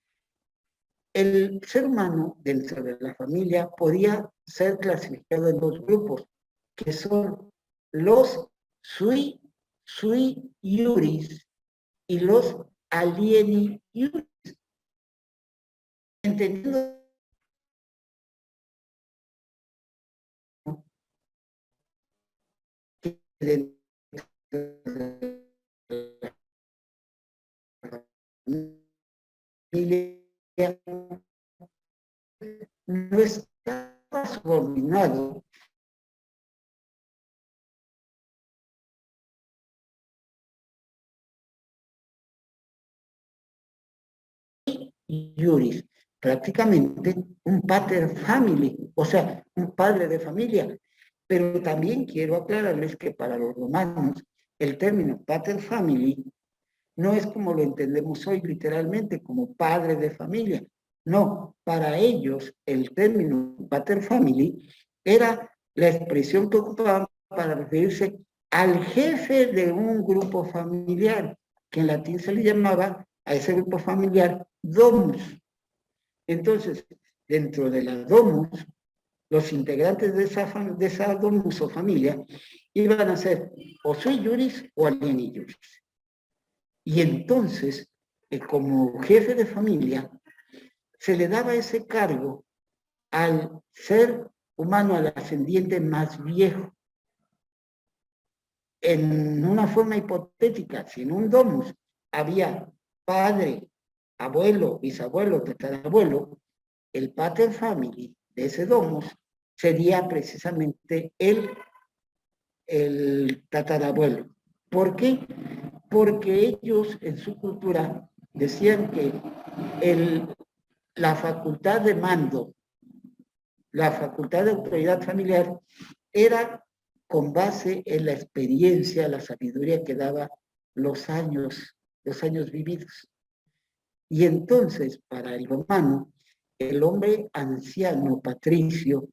el ser humano dentro de la familia podía ser clasificado en dos grupos, que son los sui iuris y los alieni iuris. Entendiendo que dentro de la familia no estaba subordinado iuris, prácticamente un pater family, o sea, un padre de familia. Pero también quiero aclararles que para los romanos el término pater family no es como lo entendemos hoy literalmente, como padre de familia. No, para ellos el término pater family era la expresión que ocupaban para referirse al jefe de un grupo familiar, que en latín se le llamaba a ese grupo familiar domus. Entonces, dentro de la domus, los integrantes de esa domus o familia iban a ser o sui iuris o alieni iuris. Y entonces, como jefe de familia, se le daba ese cargo al ser humano, al ascendiente más viejo. En una forma hipotética, si en un domus había padre, abuelo, bisabuelo, tatarabuelo, el pater family de ese domus sería precisamente el tatarabuelo. ¿Por qué? Porque ellos en su cultura decían que la facultad de mando, la facultad de autoridad familiar era con base en la experiencia, la sabiduría que daba los años vividos. Y entonces, para el romano, el hombre anciano, patricio,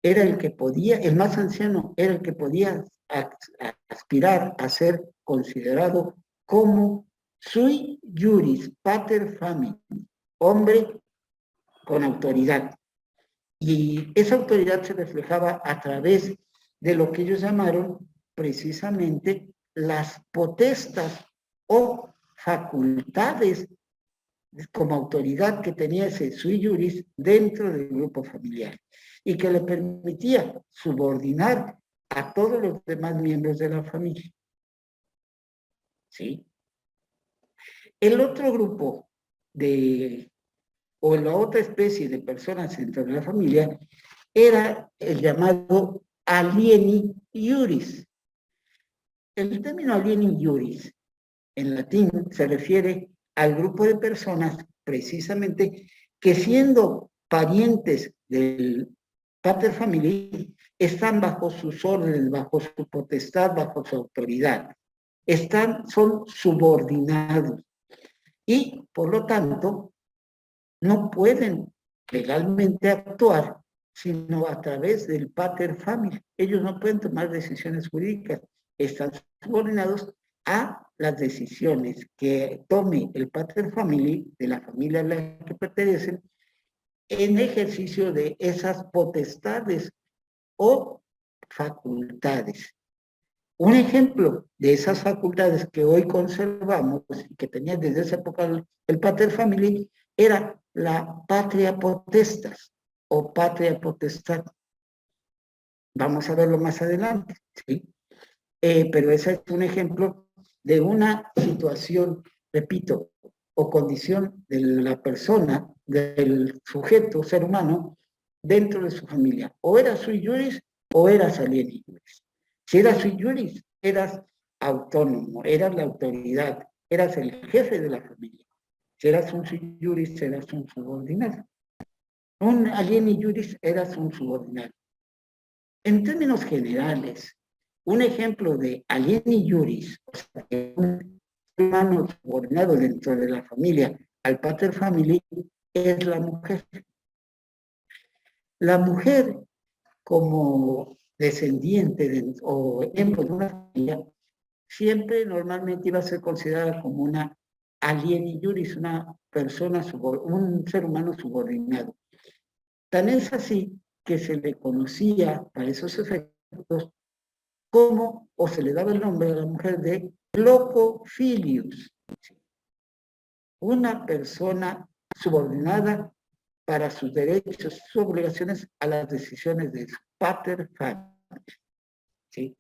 era el que podía, el más anciano era el que podía aspirar a ser considerado como sui iuris, pater family, hombre con autoridad. Y esa autoridad se reflejaba a través de lo que ellos llamaron precisamente las potestas o facultades como autoridad que tenía ese sui juris dentro del grupo familiar y que le permitía subordinar a todos los demás miembros de la familia. ¿Sí? El otro grupo o la otra especie de personas dentro de la familia era el llamado alieni iuris. El término alieni iuris en latín se refiere al grupo de personas precisamente que siendo parientes del pater familiae están bajo sus órdenes, bajo su potestad, bajo su autoridad. Son subordinados y por lo tanto no pueden legalmente actuar sino a través del pater familiae. Ellos no pueden tomar decisiones jurídicas, están subordinados a las decisiones que tome el pater familiae de la familia a la que pertenecen en ejercicio de esas potestades o facultades. Un ejemplo de esas facultades que hoy conservamos y que tenía desde esa época el pater familiae era la patria potestas o patria potestad. Vamos a verlo más adelante, ¿sí? Pero ese es un ejemplo de una situación, repito, o condición de la persona, del sujeto, ser humano, dentro de su familia. O eras sui juris o eras alieni juris. Si eras sui juris, eras autónomo, eras la autoridad, eras el jefe de la familia. Si eras un sui juris, eras un subordinado. Un alieni juris, eras un subordinado. En términos generales, un ejemplo de alieni juris, o sea, un hermano subordinado dentro de la familia al pater familiae, es la mujer. La mujer, como descendiente o miembro de una familia, siempre normalmente iba a ser considerada como una alieni juris, una persona, un ser humano subordinado. Tan es así que se le conocía para esos efectos como, o se le daba el nombre a la mujer de locofilius, una persona subordinada para sus derechos, sus obligaciones a las decisiones de su pater familiae. ¿Sí?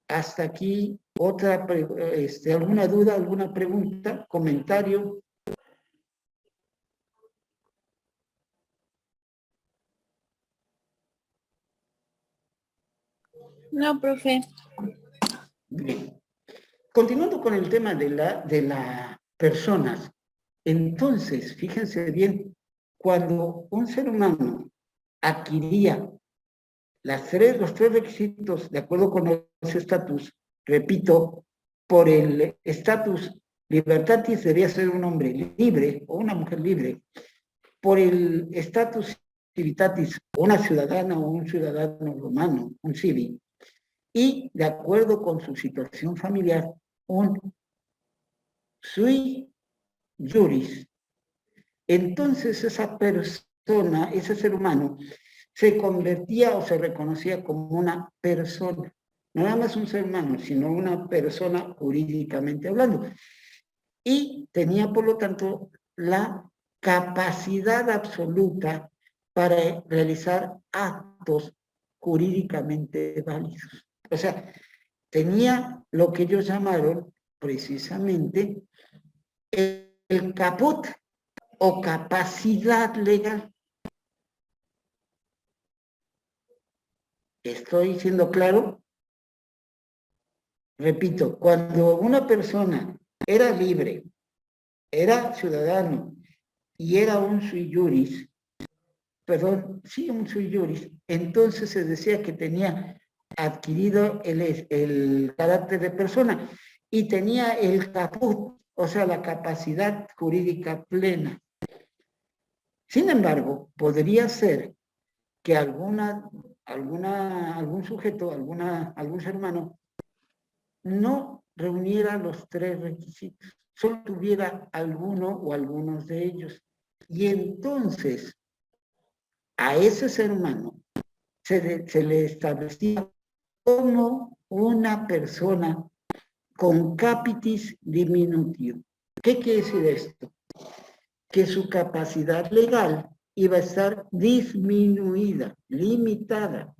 Hasta aquí, ¿alguna duda, alguna pregunta, comentario? No, profe. Bien. Continuando con el tema de las personas, entonces, fíjense bien, cuando un ser humano adquiría los tres requisitos de acuerdo con los estatus, repito, por el estatus libertatis debía ser un hombre libre o una mujer libre, por el estatus civitatis una ciudadana o un ciudadano romano, un civil, y de acuerdo con su situación familiar, un sui juris. Entonces esa persona, ese ser humano, se convertía o se reconocía como una persona, no nada más un ser humano, sino una persona jurídicamente hablando. Y tenía, por lo tanto, la capacidad absoluta para realizar actos jurídicamente válidos. O sea, tenía lo que ellos llamaron precisamente el caput o capacidad legal. ¿Estoy siendo claro? Repito, cuando una persona era libre, era ciudadano y era un sui juris, un sui juris, entonces se decía que tenía adquirido el carácter de persona y tenía el caput, o sea, la capacidad jurídica plena. Sin embargo, podría ser que algún sujeto, algún ser humano, no reuniera los tres requisitos, solo tuviera alguno o algunos de ellos. Y entonces, a ese ser humano se le establecía como una persona con capitis diminutio. ¿Qué quiere decir esto? Que su capacidad legal iba a estar disminuida, limitada.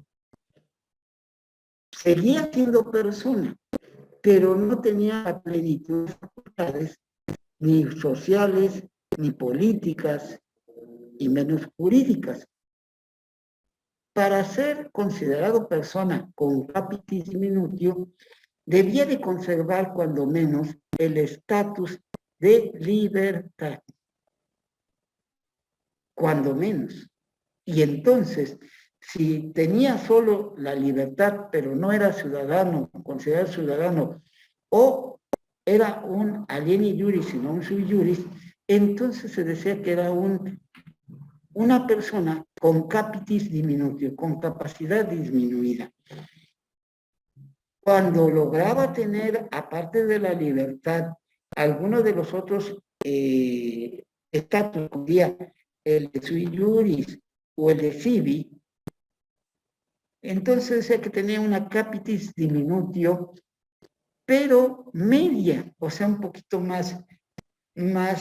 Seguía siendo persona, pero no tenía la plenitud de facultades, ni sociales, ni políticas, y menos jurídicas. Para ser considerado persona con capitis diminutio, debía de conservar cuando menos el estatus de libertad. Cuando menos. Y entonces, si tenía solo la libertad, pero no era ciudadano, considerado ciudadano, o era un alieni juris, sino un sui juris, entonces se decía que era una persona con capitis diminutio, con capacidad disminuida. Cuando lograba tener, aparte de la libertad, alguno de los otros estatus, como el de sui juris o el de sibi, entonces decía que tenía una capitis diminutio, pero media, o sea, un poquito más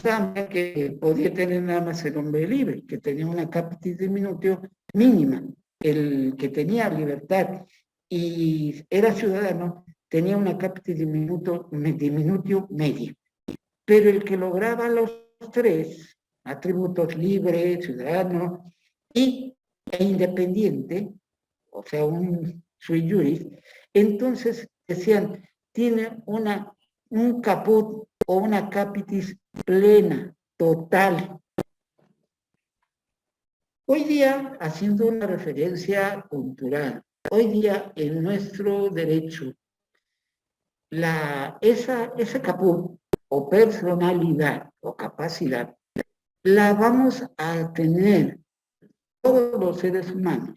amplia que podía tener nada más el hombre libre, que tenía una capitis diminutio mínima. El que tenía libertad y era ciudadano tenía una capitis diminutio media. Pero el que lograba los tres atributos, libre, ciudadano e independiente, o sea, un sui juris, entonces decían, tiene un caput o una capitis plena, total. Hoy día, haciendo una referencia cultural, hoy día en nuestro derecho, ese caput o personalidad o capacidad, la vamos a tener todos los seres humanos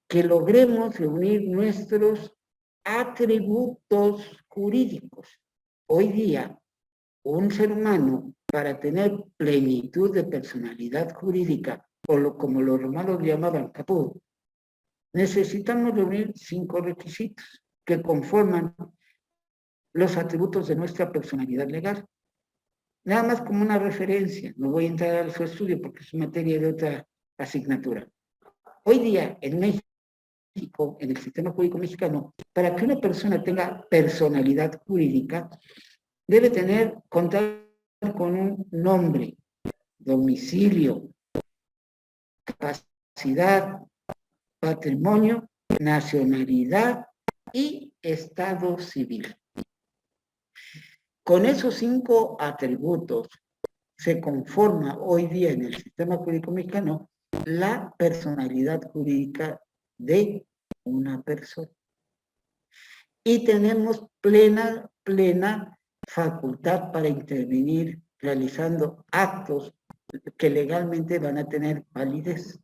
que logremos reunir nuestros atributos jurídicos. Hoy día, un ser humano, para tener plenitud de personalidad jurídica, o como los romanos llamaban caput, necesitamos reunir 5 requisitos que conforman los atributos de nuestra personalidad legal. Nada más como una referencia, no voy a entrar a su estudio porque es materia de otra asignatura. Hoy día, en México, en el sistema jurídico mexicano, para que una persona tenga personalidad jurídica, debe contar con un nombre, domicilio, capacidad, patrimonio, nacionalidad y estado civil. Con esos 5 atributos se conforma hoy día en el sistema jurídico mexicano la personalidad jurídica de una persona. Y tenemos plena facultad para intervenir realizando actos que legalmente van a tener validez.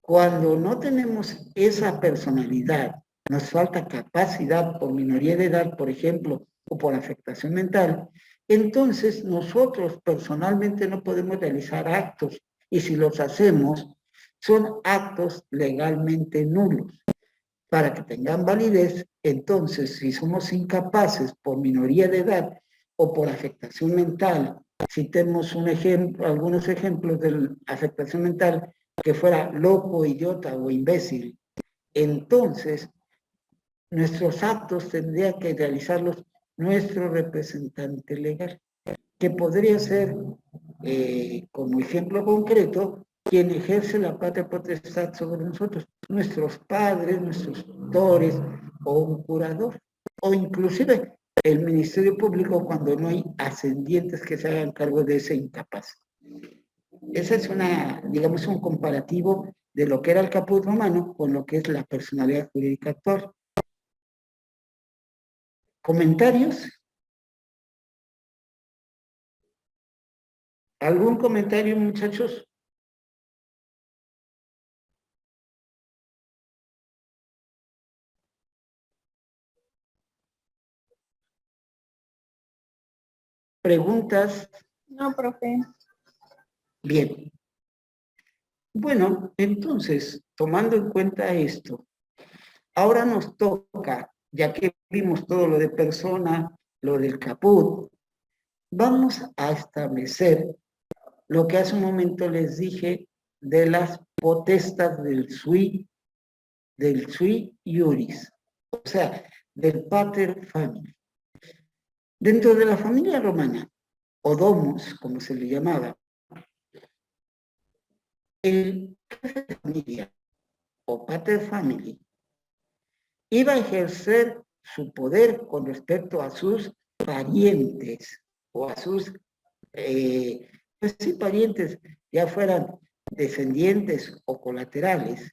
Cuando no tenemos esa personalidad, nos falta capacidad por minoría de edad, por ejemplo, o por afectación mental, entonces nosotros personalmente no podemos realizar actos, y si los hacemos, son actos legalmente nulos. Para que tengan validez, entonces, si somos incapaces por minoría de edad o por afectación mental, citemos algunos ejemplos de afectación mental, que fuera loco, idiota o imbécil, entonces nuestros actos tendría que realizarlos nuestro representante legal, que podría ser, como ejemplo concreto, quien ejerce la patria potestad sobre nosotros, nuestros padres, nuestros tutores o un curador, o inclusive el Ministerio Público cuando no hay ascendientes que se hagan cargo de ese incapaz. Esa es digamos, un comparativo de lo que era el caput romano con lo que es la personalidad jurídica actual. ¿Comentarios? ¿Algún comentario, muchachos? ¿Preguntas? No, profe. Bien. Bueno, entonces, tomando en cuenta esto, ahora nos toca ya que vimos todo lo de persona, lo del caput, vamos a establecer lo que hace un momento les dije de las potestas del sui iuris, o sea, del pater familia. Dentro de la familia romana, o domus, como se le llamaba, el jefe de familia, o pater family, iba a ejercer su poder con respecto a sus parientes, o a sus, pues sí, parientes, ya fueran descendientes o colaterales,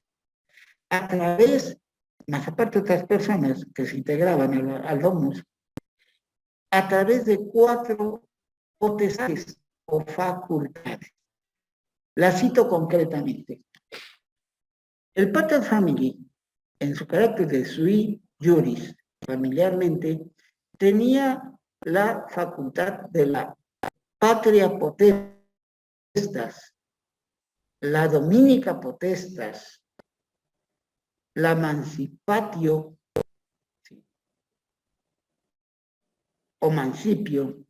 a través, más aparte de otras personas que se integraban al domus, a través de 4 potestades o facultades. La cito concretamente. El pater family, en su carácter de sui iuris, familiarmente, tenía la facultad de la patria potestas, la dominica potestas, la mancipatio o mancipio,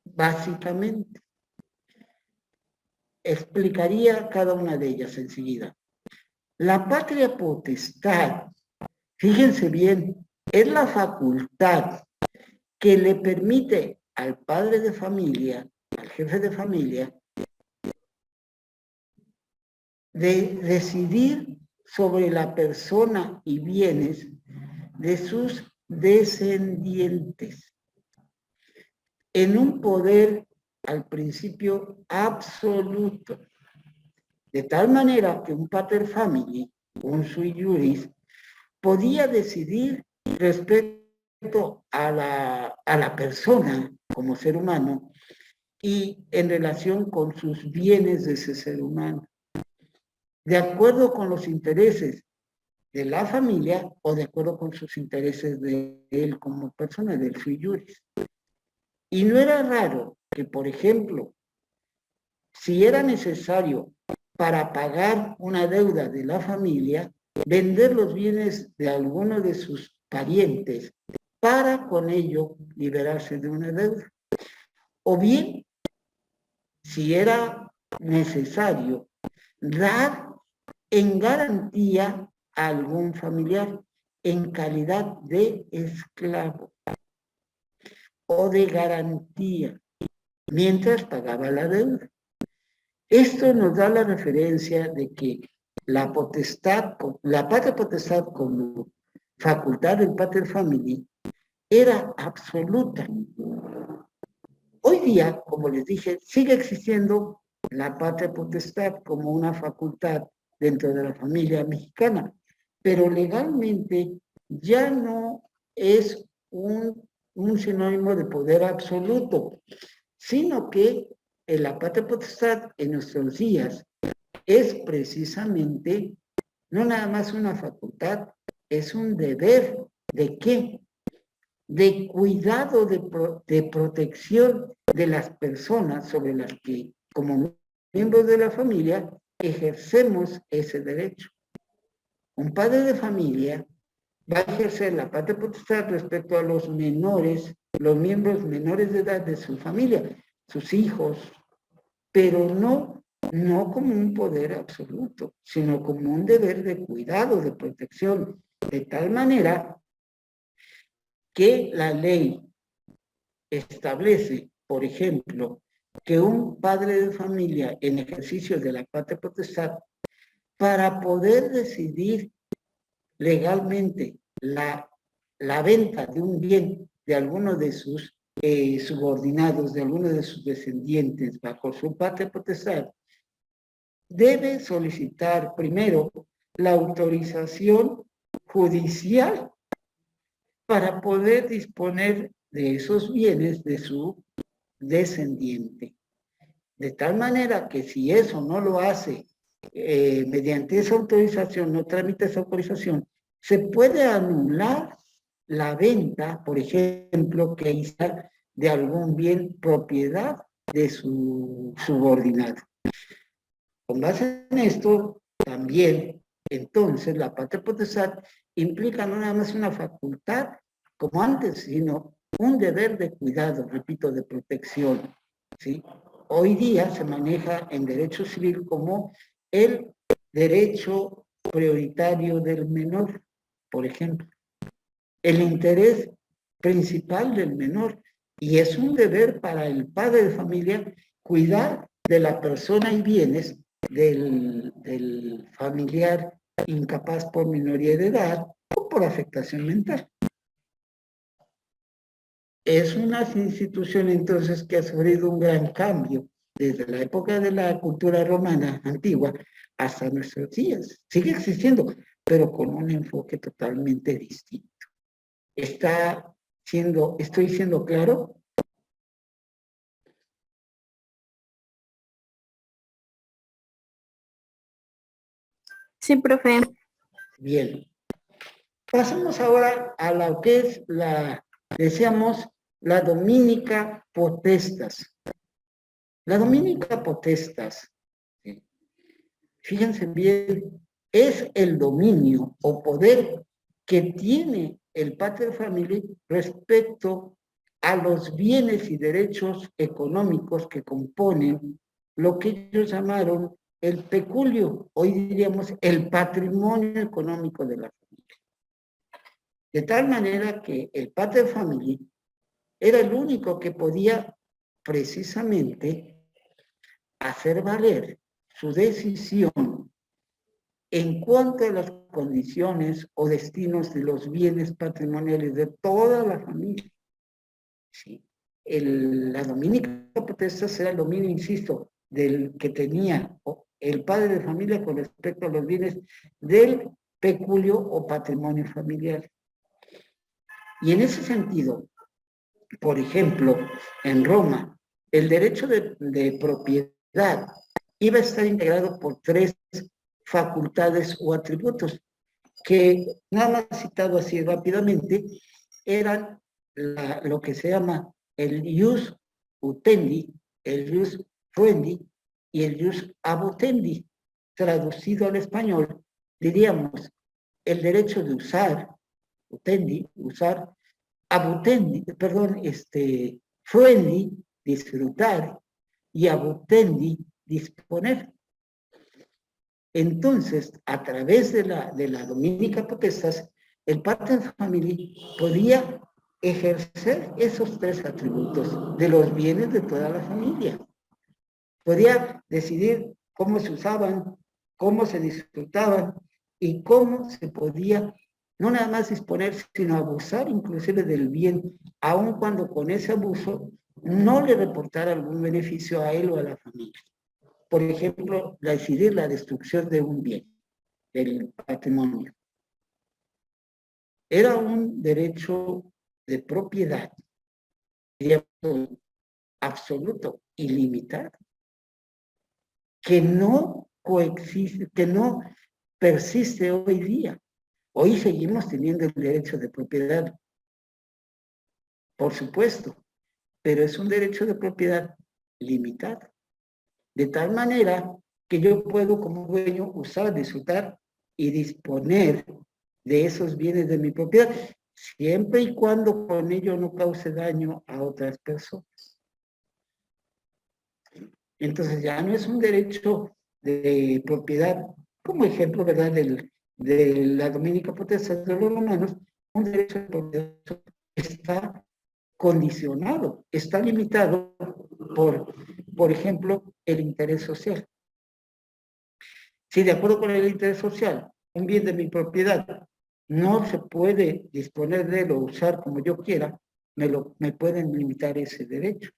básicamente. Explicaría cada una de ellas enseguida. La patria potestad, fíjense bien, es la facultad que le permite al padre de familia, al jefe de familia, de decidir sobre la persona y bienes de sus descendientes en un poder al principio absoluto, de tal manera que un pater family, un sui iuris, podía decidir respecto a la persona como ser humano y en relación con sus bienes de ese ser humano, de acuerdo con los intereses de la familia o de acuerdo con sus intereses de él como persona, del sui iuris. Y no era raro que, por ejemplo, si era necesario para pagar una deuda de la familia, vender los bienes de alguno de sus parientes para con ello liberarse de una deuda. O bien, si era necesario, dar en garantía a algún familiar en calidad de esclavo o de garantía mientras pagaba la deuda. Esto nos da la referencia de que la potestad, la patria potestad como facultad del pater family era absoluta. Hoy día, como les dije, sigue existiendo la patria potestad como una facultad dentro de la familia mexicana, pero legalmente ya no es un sinónimo de poder absoluto, sino que la patria potestad en nuestros días es precisamente no nada más una facultad, es un deber. ¿De qué? De cuidado, de protección de las personas sobre las que, como miembros de la familia, ejercemos ese derecho. Un padre de familia va a ejercer la patria potestad respecto a los menores, los miembros menores de edad de su familia, sus hijos, pero no como un poder absoluto, sino como un deber de cuidado, de protección, de tal manera que la ley establece, por ejemplo, que un padre de familia en ejercicio de la patria potestad, para poder decidir legalmente la venta de un bien de alguno de sus subordinados, de alguno de sus descendientes bajo su patria potestad, debe solicitar primero la autorización judicial para poder disponer de esos bienes de su descendiente. De tal manera que si eso no lo hace mediante esa autorización, no tramita esa autorización, se puede anular la venta, por ejemplo, que hizo de algún bien propiedad de su subordinado. Con base en esto, también Entonces, la patria potestad implica no nada más una facultad, como antes, sino un deber de cuidado, repito, de protección, ¿sí? Hoy día se maneja en derecho civil como el derecho prioritario del menor, por ejemplo. El interés principal del menor. Y es un deber para el padre de familia cuidar de la persona y bienes del familiar incapaz por minoría de edad o por afectación mental. Es una institución entonces que ha sufrido un gran cambio desde la época de la cultura romana antigua hasta nuestros días. Sigue existiendo, pero con un enfoque totalmente distinto. ¿Estoy siendo claro? Sí, profe. Bien. Pasamos ahora a lo que es decíamos, la dominica potestas. La dominica potestas, ¿sí? Fíjense bien, es el dominio o poder que tiene el pater familiae respecto a los bienes y derechos económicos que componen lo que ellos llamaron el peculio, hoy diríamos el patrimonio económico de la familia. De tal manera que el pater familiae era el único que podía precisamente hacer valer su decisión en cuanto a las condiciones o destinos de los bienes patrimoniales de toda la familia. ¿Sí? La dominica potestas era el dominio, insisto, del que tenía el padre de familia con respecto a los bienes del peculio o patrimonio familiar. Y en ese sentido, por ejemplo, en Roma, el derecho de propiedad iba a estar integrado por 3 facultades o atributos, que nada más citado así rápidamente, eran lo que se llama el ius utendi, el ius fuendi y el ius abutendi. Traducido al español, diríamos el derecho de usar, utendi, usar, abutendi, perdón, fuendi, disfrutar, y abutendi, disponer. Entonces, a través de la dominica potestas, el pater familiae podía ejercer esos 3 atributos de los bienes de toda la familia. Podía decidir cómo se usaban, cómo se disfrutaban y cómo se podía no nada más disponer, sino abusar inclusive del bien, aun cuando con ese abuso no le reportara algún beneficio a él o a la familia. Por ejemplo, decidir la destrucción de un bien, del patrimonio. Era un derecho de propiedad, digamos, absoluto, ilimitado, que no coexiste, que no persiste hoy día. Hoy seguimos teniendo el derecho de propiedad, por supuesto, pero es un derecho de propiedad limitado. De tal manera que yo puedo como dueño usar, disfrutar y disponer de esos bienes de mi propiedad, siempre y cuando con ello no cause daño a otras personas. Entonces ya no es un derecho de propiedad, como ejemplo, ¿verdad?, de la dominica potestad de los romanos, un derecho de propiedad está condicionado, está limitado por ejemplo, el interés social. Si de acuerdo con el interés social, un bien de mi propiedad no se puede disponer de él o usar como yo quiera, me pueden limitar ese derecho.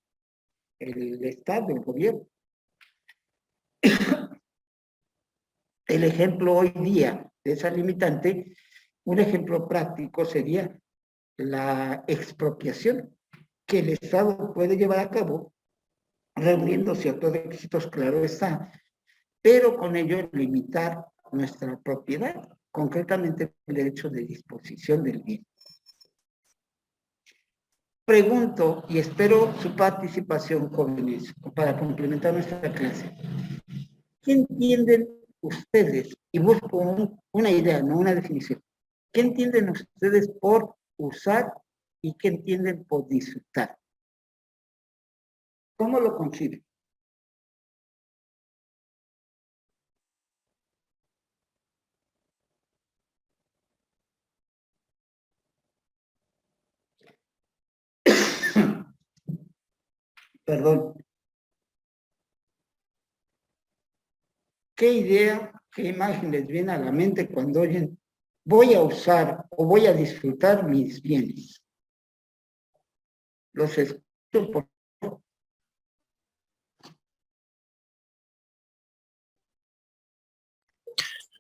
El Estado, el gobierno. El ejemplo hoy día de esa limitante, un ejemplo práctico sería la expropiación que el Estado puede llevar a cabo, reuniendo ciertos requisitos, claro está, pero con ello limitar nuestra propiedad, concretamente el derecho de disposición del bien. Pregunto y espero su participación, jóvenes, para complementar nuestra clase. ¿Qué entienden ustedes, y busco una idea, no una definición, ¿qué entienden ustedes por usar y qué entienden por disfrutar? ¿Cómo lo conciben? Perdón. ¿Qué idea, qué imagen les viene a la mente cuando oyen voy a usar o voy a disfrutar mis bienes? Los escucho por...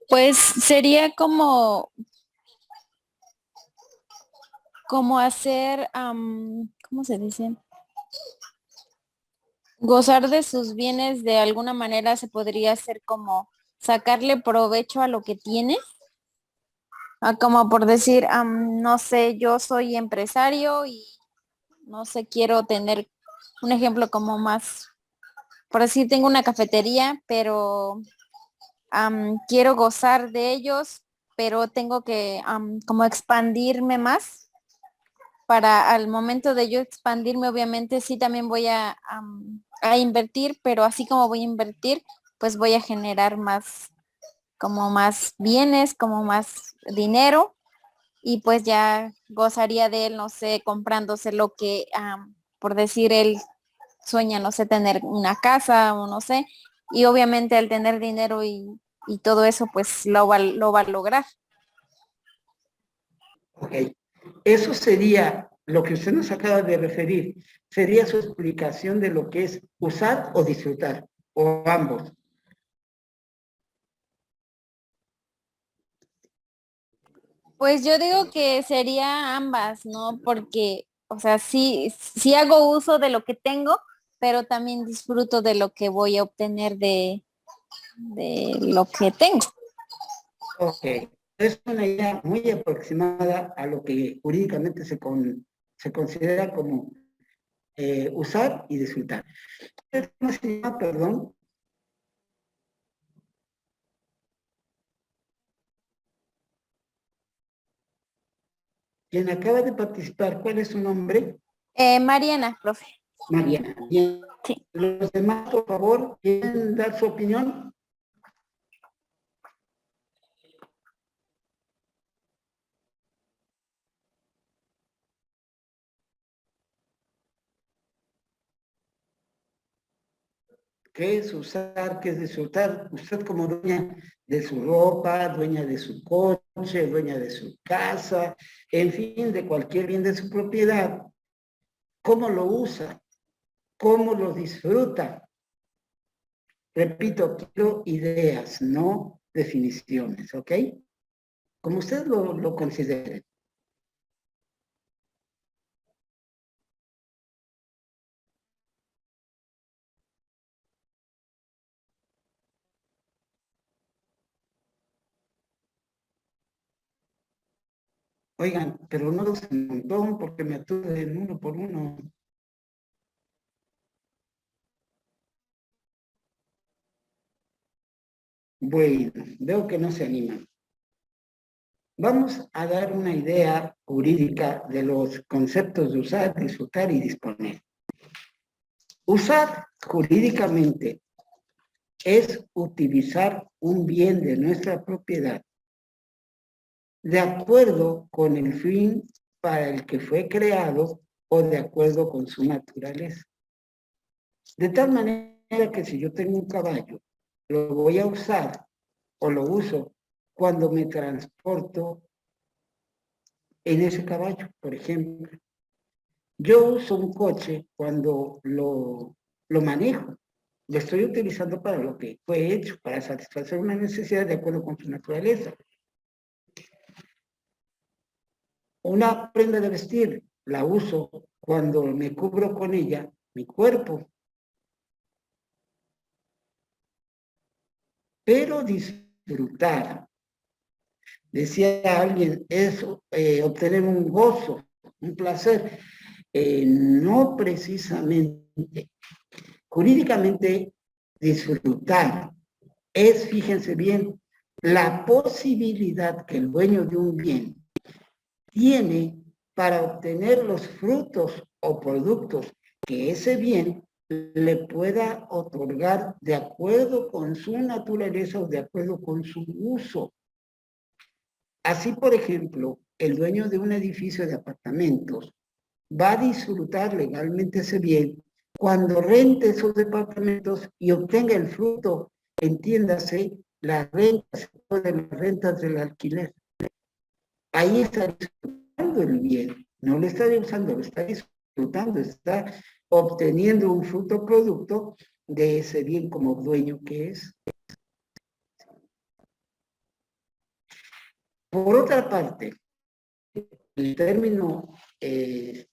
Pues sería como hacer, ¿cómo se dice? Gozar de sus bienes de alguna manera se podría hacer como sacarle provecho a lo que tienes. Como por decir, no sé, yo soy empresario y no sé, quiero tener un ejemplo como más, por decir, tengo una cafetería, pero quiero gozar de ellos, pero tengo que como expandirme más. Para al momento de yo expandirme, obviamente sí también voy a invertir, pero así como voy a invertir, pues voy a generar más, como más bienes, como más dinero, y pues ya gozaría de él, no sé, comprándose lo que, por decir, él sueña, no sé, tener una casa o no sé, y obviamente al tener dinero y todo eso, pues lo va a lograr. Ok. Eso sería lo que usted nos acaba de referir, sería su explicación de lo que es usar o disfrutar, o ambos. Pues yo digo que sería ambas, ¿no? Porque, o sea, sí hago uso de lo que tengo, pero también disfruto de lo que voy a obtener de lo que tengo. Ok. Es una idea muy aproximada a lo que jurídicamente se considera como usar y disfrutar. ¿Cómo se llama, perdón? Quien acaba de participar, ¿cuál es su nombre? Mariana, profe. Mariana. Bien. Sí. Los demás, por favor, ¿quieren dar su opinión? ¿Qué es usar? ¿Qué es disfrutar? Usted como dueña de su ropa, dueña de su coche, dueña de su casa, en fin, de cualquier bien de su propiedad, ¿cómo lo usa? ¿Cómo lo disfruta? Repito, quiero ideas, no definiciones, ¿ok? Como usted lo considere. Oigan, pero no dos un montón porque me atuenden uno por uno. Bueno, veo que no se animan. Vamos a dar una idea jurídica de los conceptos de usar, disfrutar y disponer. Usar jurídicamente es utilizar un bien de nuestra propiedad de acuerdo con el fin para el que fue creado o de acuerdo con su naturaleza. De tal manera que si yo tengo un caballo, lo voy a usar o lo uso cuando me transporto en ese caballo, por ejemplo. Yo uso un coche cuando lo manejo. Lo estoy utilizando para lo que fue hecho, para satisfacer una necesidad de acuerdo con su naturaleza. Una prenda de vestir la uso cuando me cubro con ella mi cuerpo. Pero disfrutar, decía alguien, es obtener un gozo, un placer. No precisamente. Jurídicamente, disfrutar es, fíjense bien, la posibilidad que el dueño de un bien tiene para obtener los frutos o productos que ese bien le pueda otorgar de acuerdo con su naturaleza o de acuerdo con su uso. Así, por ejemplo, el dueño de un edificio de apartamentos va a disfrutar legalmente ese bien cuando rente esos departamentos y obtenga el fruto, entiéndase, las rentas del alquiler. Ahí está disfrutando el bien, no lo está usando, lo está disfrutando, está obteniendo un fruto producto de ese bien como dueño que es. Por otra parte, el término que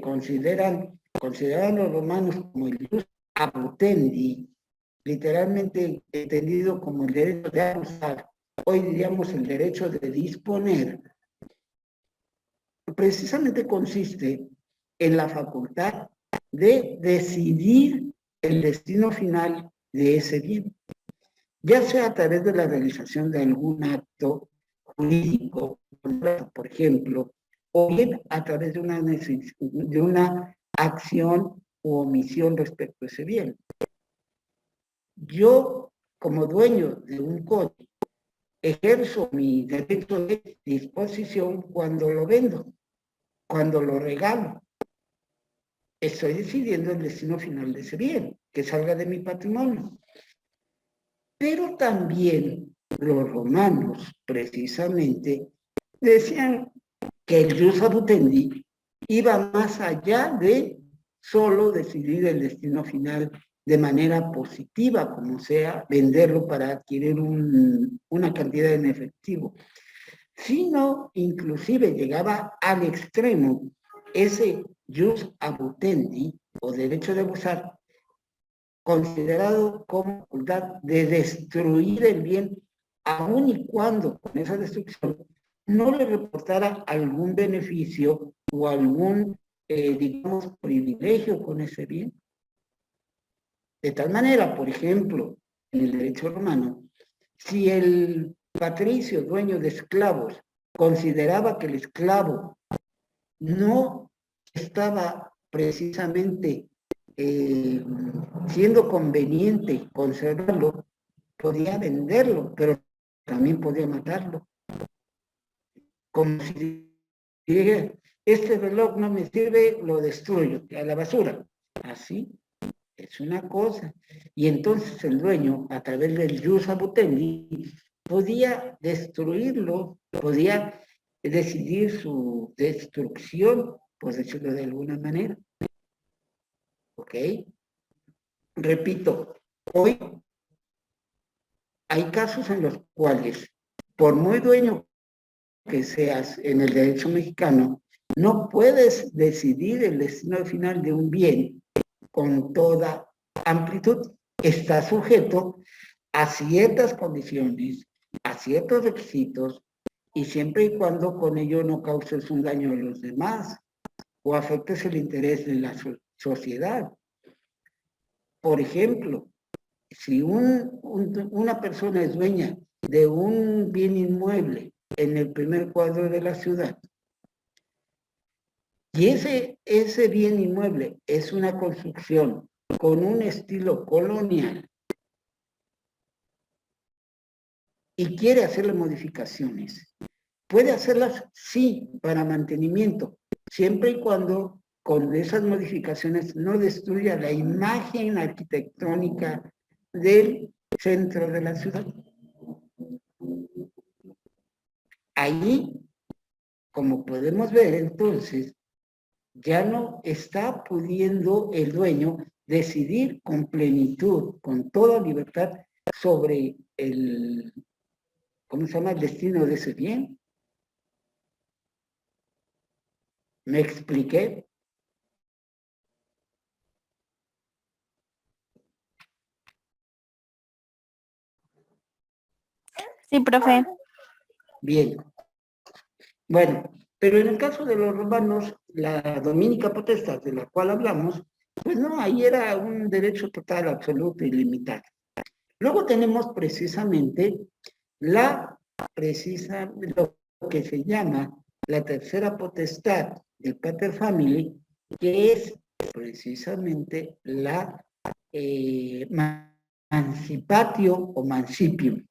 consideraban los romanos como el jus abutendi, literalmente entendido como el derecho de abusar, hoy diríamos el derecho de disponer, precisamente consiste en la facultad de decidir el destino final de ese bien, ya sea a través de la realización de algún acto jurídico, por ejemplo, o bien a través de una acción u omisión respecto a ese bien. Yo, como dueño de un coche, ejerzo mi derecho de disposición cuando lo vendo, cuando lo regalo. Estoy decidiendo el destino final de ese bien, que salga de mi patrimonio. Pero también los romanos, precisamente, decían que el jus abutendi iba más allá de solo decidir el destino final de manera positiva, como sea venderlo para adquirir una cantidad en efectivo, sino inclusive llegaba al extremo ese jus abutendi, o derecho de abusar, considerado como facultad de destruir el bien, aun y cuando con esa destrucción no le reportara algún beneficio o algún, digamos, privilegio con ese bien. De tal manera, por ejemplo, en el derecho romano, si el patricio, dueño de esclavos, consideraba que el esclavo no estaba precisamente siendo conveniente conservarlo, podía venderlo, pero también podía matarlo. Como si dijera, este reloj no me sirve, lo destruyo, a la basura. Así es una cosa. Y entonces el dueño, a través del jus abutendi, podía destruirlo, podía decidir su destrucción, por decirlo de alguna manera. ¿Ok? Repito, hoy hay casos en los cuales, por muy dueño que seas en el derecho mexicano, no puedes decidir el destino final de un bien con toda amplitud. Está sujeto a ciertas condiciones, a ciertos requisitos, y siempre y cuando con ello no causes un daño a los demás o afectes el interés de la sociedad. Por ejemplo, si una persona es dueña de un bien inmueble en el primer cuadro de la ciudad, y ese bien inmueble es una construcción con un estilo colonial y quiere hacerle modificaciones, puede hacerlas, sí, para mantenimiento, siempre y cuando con esas modificaciones no destruya la imagen arquitectónica del centro de la ciudad. Ahí, como podemos ver entonces, ya no está pudiendo el dueño decidir con plenitud, con toda libertad, sobre el, ¿cómo se llama?, el destino de ese bien. ¿Me expliqué? Sí, profe. Bien. Bueno, pero en el caso de los romanos, la dominica potestas de la cual hablamos, pues no, ahí era un derecho total, absoluto y limitado. Luego tenemos precisamente lo que se llama la tercera potestad del pater family, que es precisamente la mancipatio o mancipium.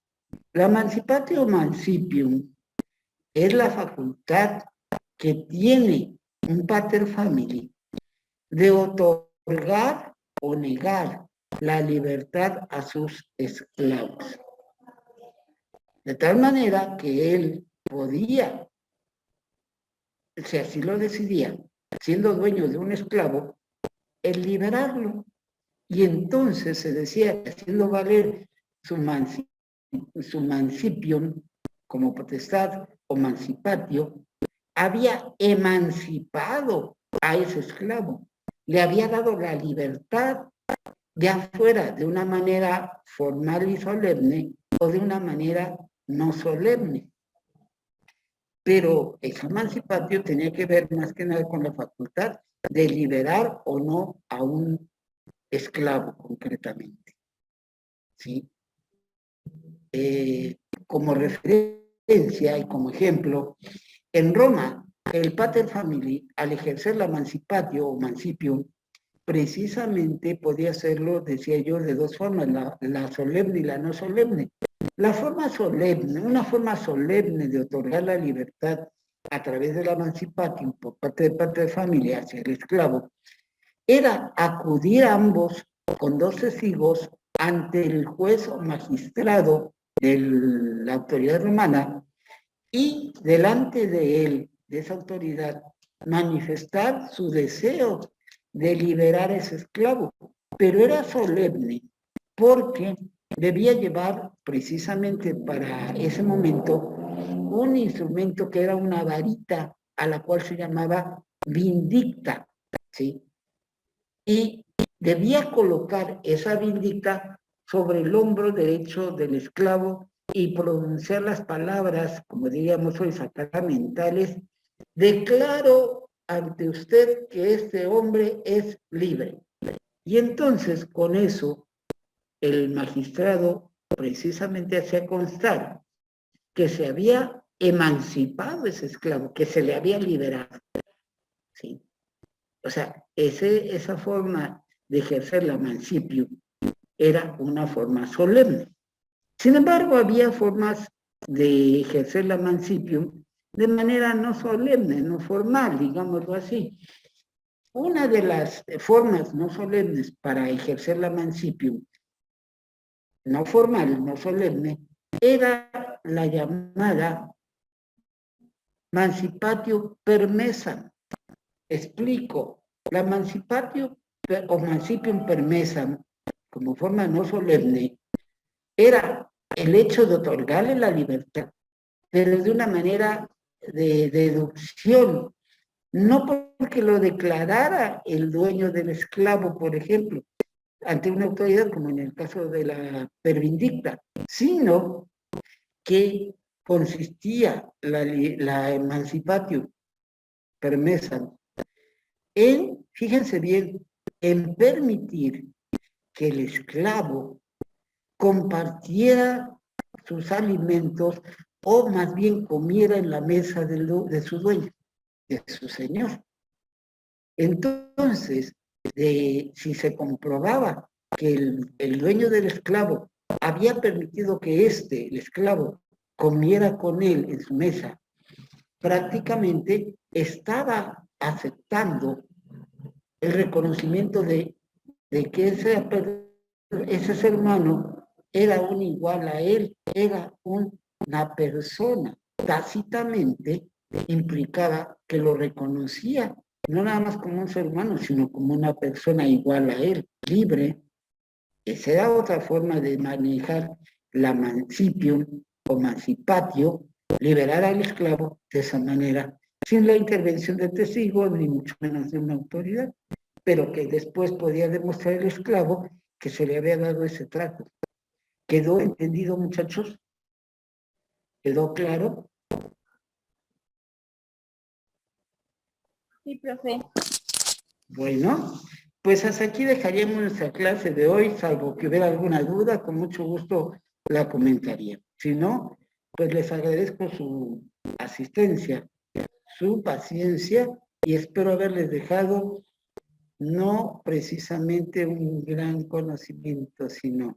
La mancipatio o mancipium es la facultad que tiene un pater family de otorgar o negar la libertad a sus esclavos. De tal manera que él podía, si así lo decidía, siendo dueño de un esclavo, el liberarlo. Y entonces se decía, haciendo valer su mancipium como potestad o mancipatio, había emancipado a ese esclavo, le había dado la libertad, ya fuera de una manera formal y solemne o de una manera no solemne. Pero ese emancipatio tenía que ver más que nada con la facultad de liberar o no a un esclavo concretamente. ¿Sí? Como referencia y como ejemplo, en Roma, el pater family, al ejercer la mancipatio o mancipium, precisamente podía hacerlo, decía yo, de dos formas, la solemne y la no solemne. La forma solemne, una forma solemne de otorgar la libertad a través de la mancipatio por parte del pater family hacia el esclavo, era acudir a ambos con 2 testigos ante el juez o magistrado de la autoridad romana y delante de él, de esa autoridad, manifestar su deseo de liberar a ese esclavo. Pero era solemne porque debía llevar precisamente para ese momento un instrumento que era una varita a la cual se llamaba vindicta, ¿sí? Y debía colocar esa vindicta sobre el hombro derecho del esclavo y pronunciar las palabras, como diríamos hoy, sacramentales: declaro ante usted que este hombre es libre. Y entonces con eso el magistrado precisamente hacía constar que se había emancipado ese esclavo, que se le había liberado. ¿Sí? O sea, esa forma de ejercer la mancipio era una forma solemne. Sin embargo, había formas de ejercer la mancipio de manera no solemne, no formal, digámoslo así. Una de las formas no solemnes para ejercer la mancipio, no formal, no solemne, era la llamada mancipatio permessam. Explico, la mancipatio o mancipium permessam, como forma no solemne, era el hecho de otorgarle la libertad, pero de una manera de deducción, no porque lo declarara el dueño del esclavo, por ejemplo, ante una autoridad, como en el caso de la pervindicta, sino que consistía la emancipatio permessam en, fíjense bien, en permitir que el esclavo compartiera sus alimentos o más bien comiera en la mesa de su dueño, de su señor. Entonces, si se comprobaba que el dueño del esclavo había permitido que el esclavo, comiera con él en su mesa, prácticamente estaba aceptando el reconocimiento de que ese ser humano era un igual a él, era una persona. Tácitamente implicaba que lo reconocía, no nada más como un ser humano, sino como una persona igual a él, libre. Esa era otra forma de manejar la mancipium o mancipatio, liberar al esclavo de esa manera, sin la intervención de testigos, ni mucho menos de una autoridad, pero que después podía demostrar el esclavo que se le había dado ese trato. ¿Quedó entendido, muchachos? ¿Quedó claro? Sí, profe. Bueno, Pues hasta aquí dejaríamos nuestra clase de hoy, salvo que hubiera alguna duda, con mucho gusto la comentaría. Si no, pues les agradezco su asistencia, su paciencia y espero haberles dejado no precisamente un gran conocimiento, sino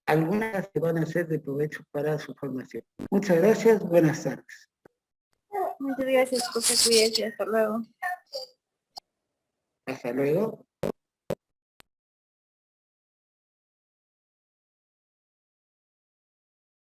algunas que van a ser de provecho para su formación. Muchas gracias, buenas tardes. Muchas gracias, profe, cuídese, hasta luego. Hasta luego.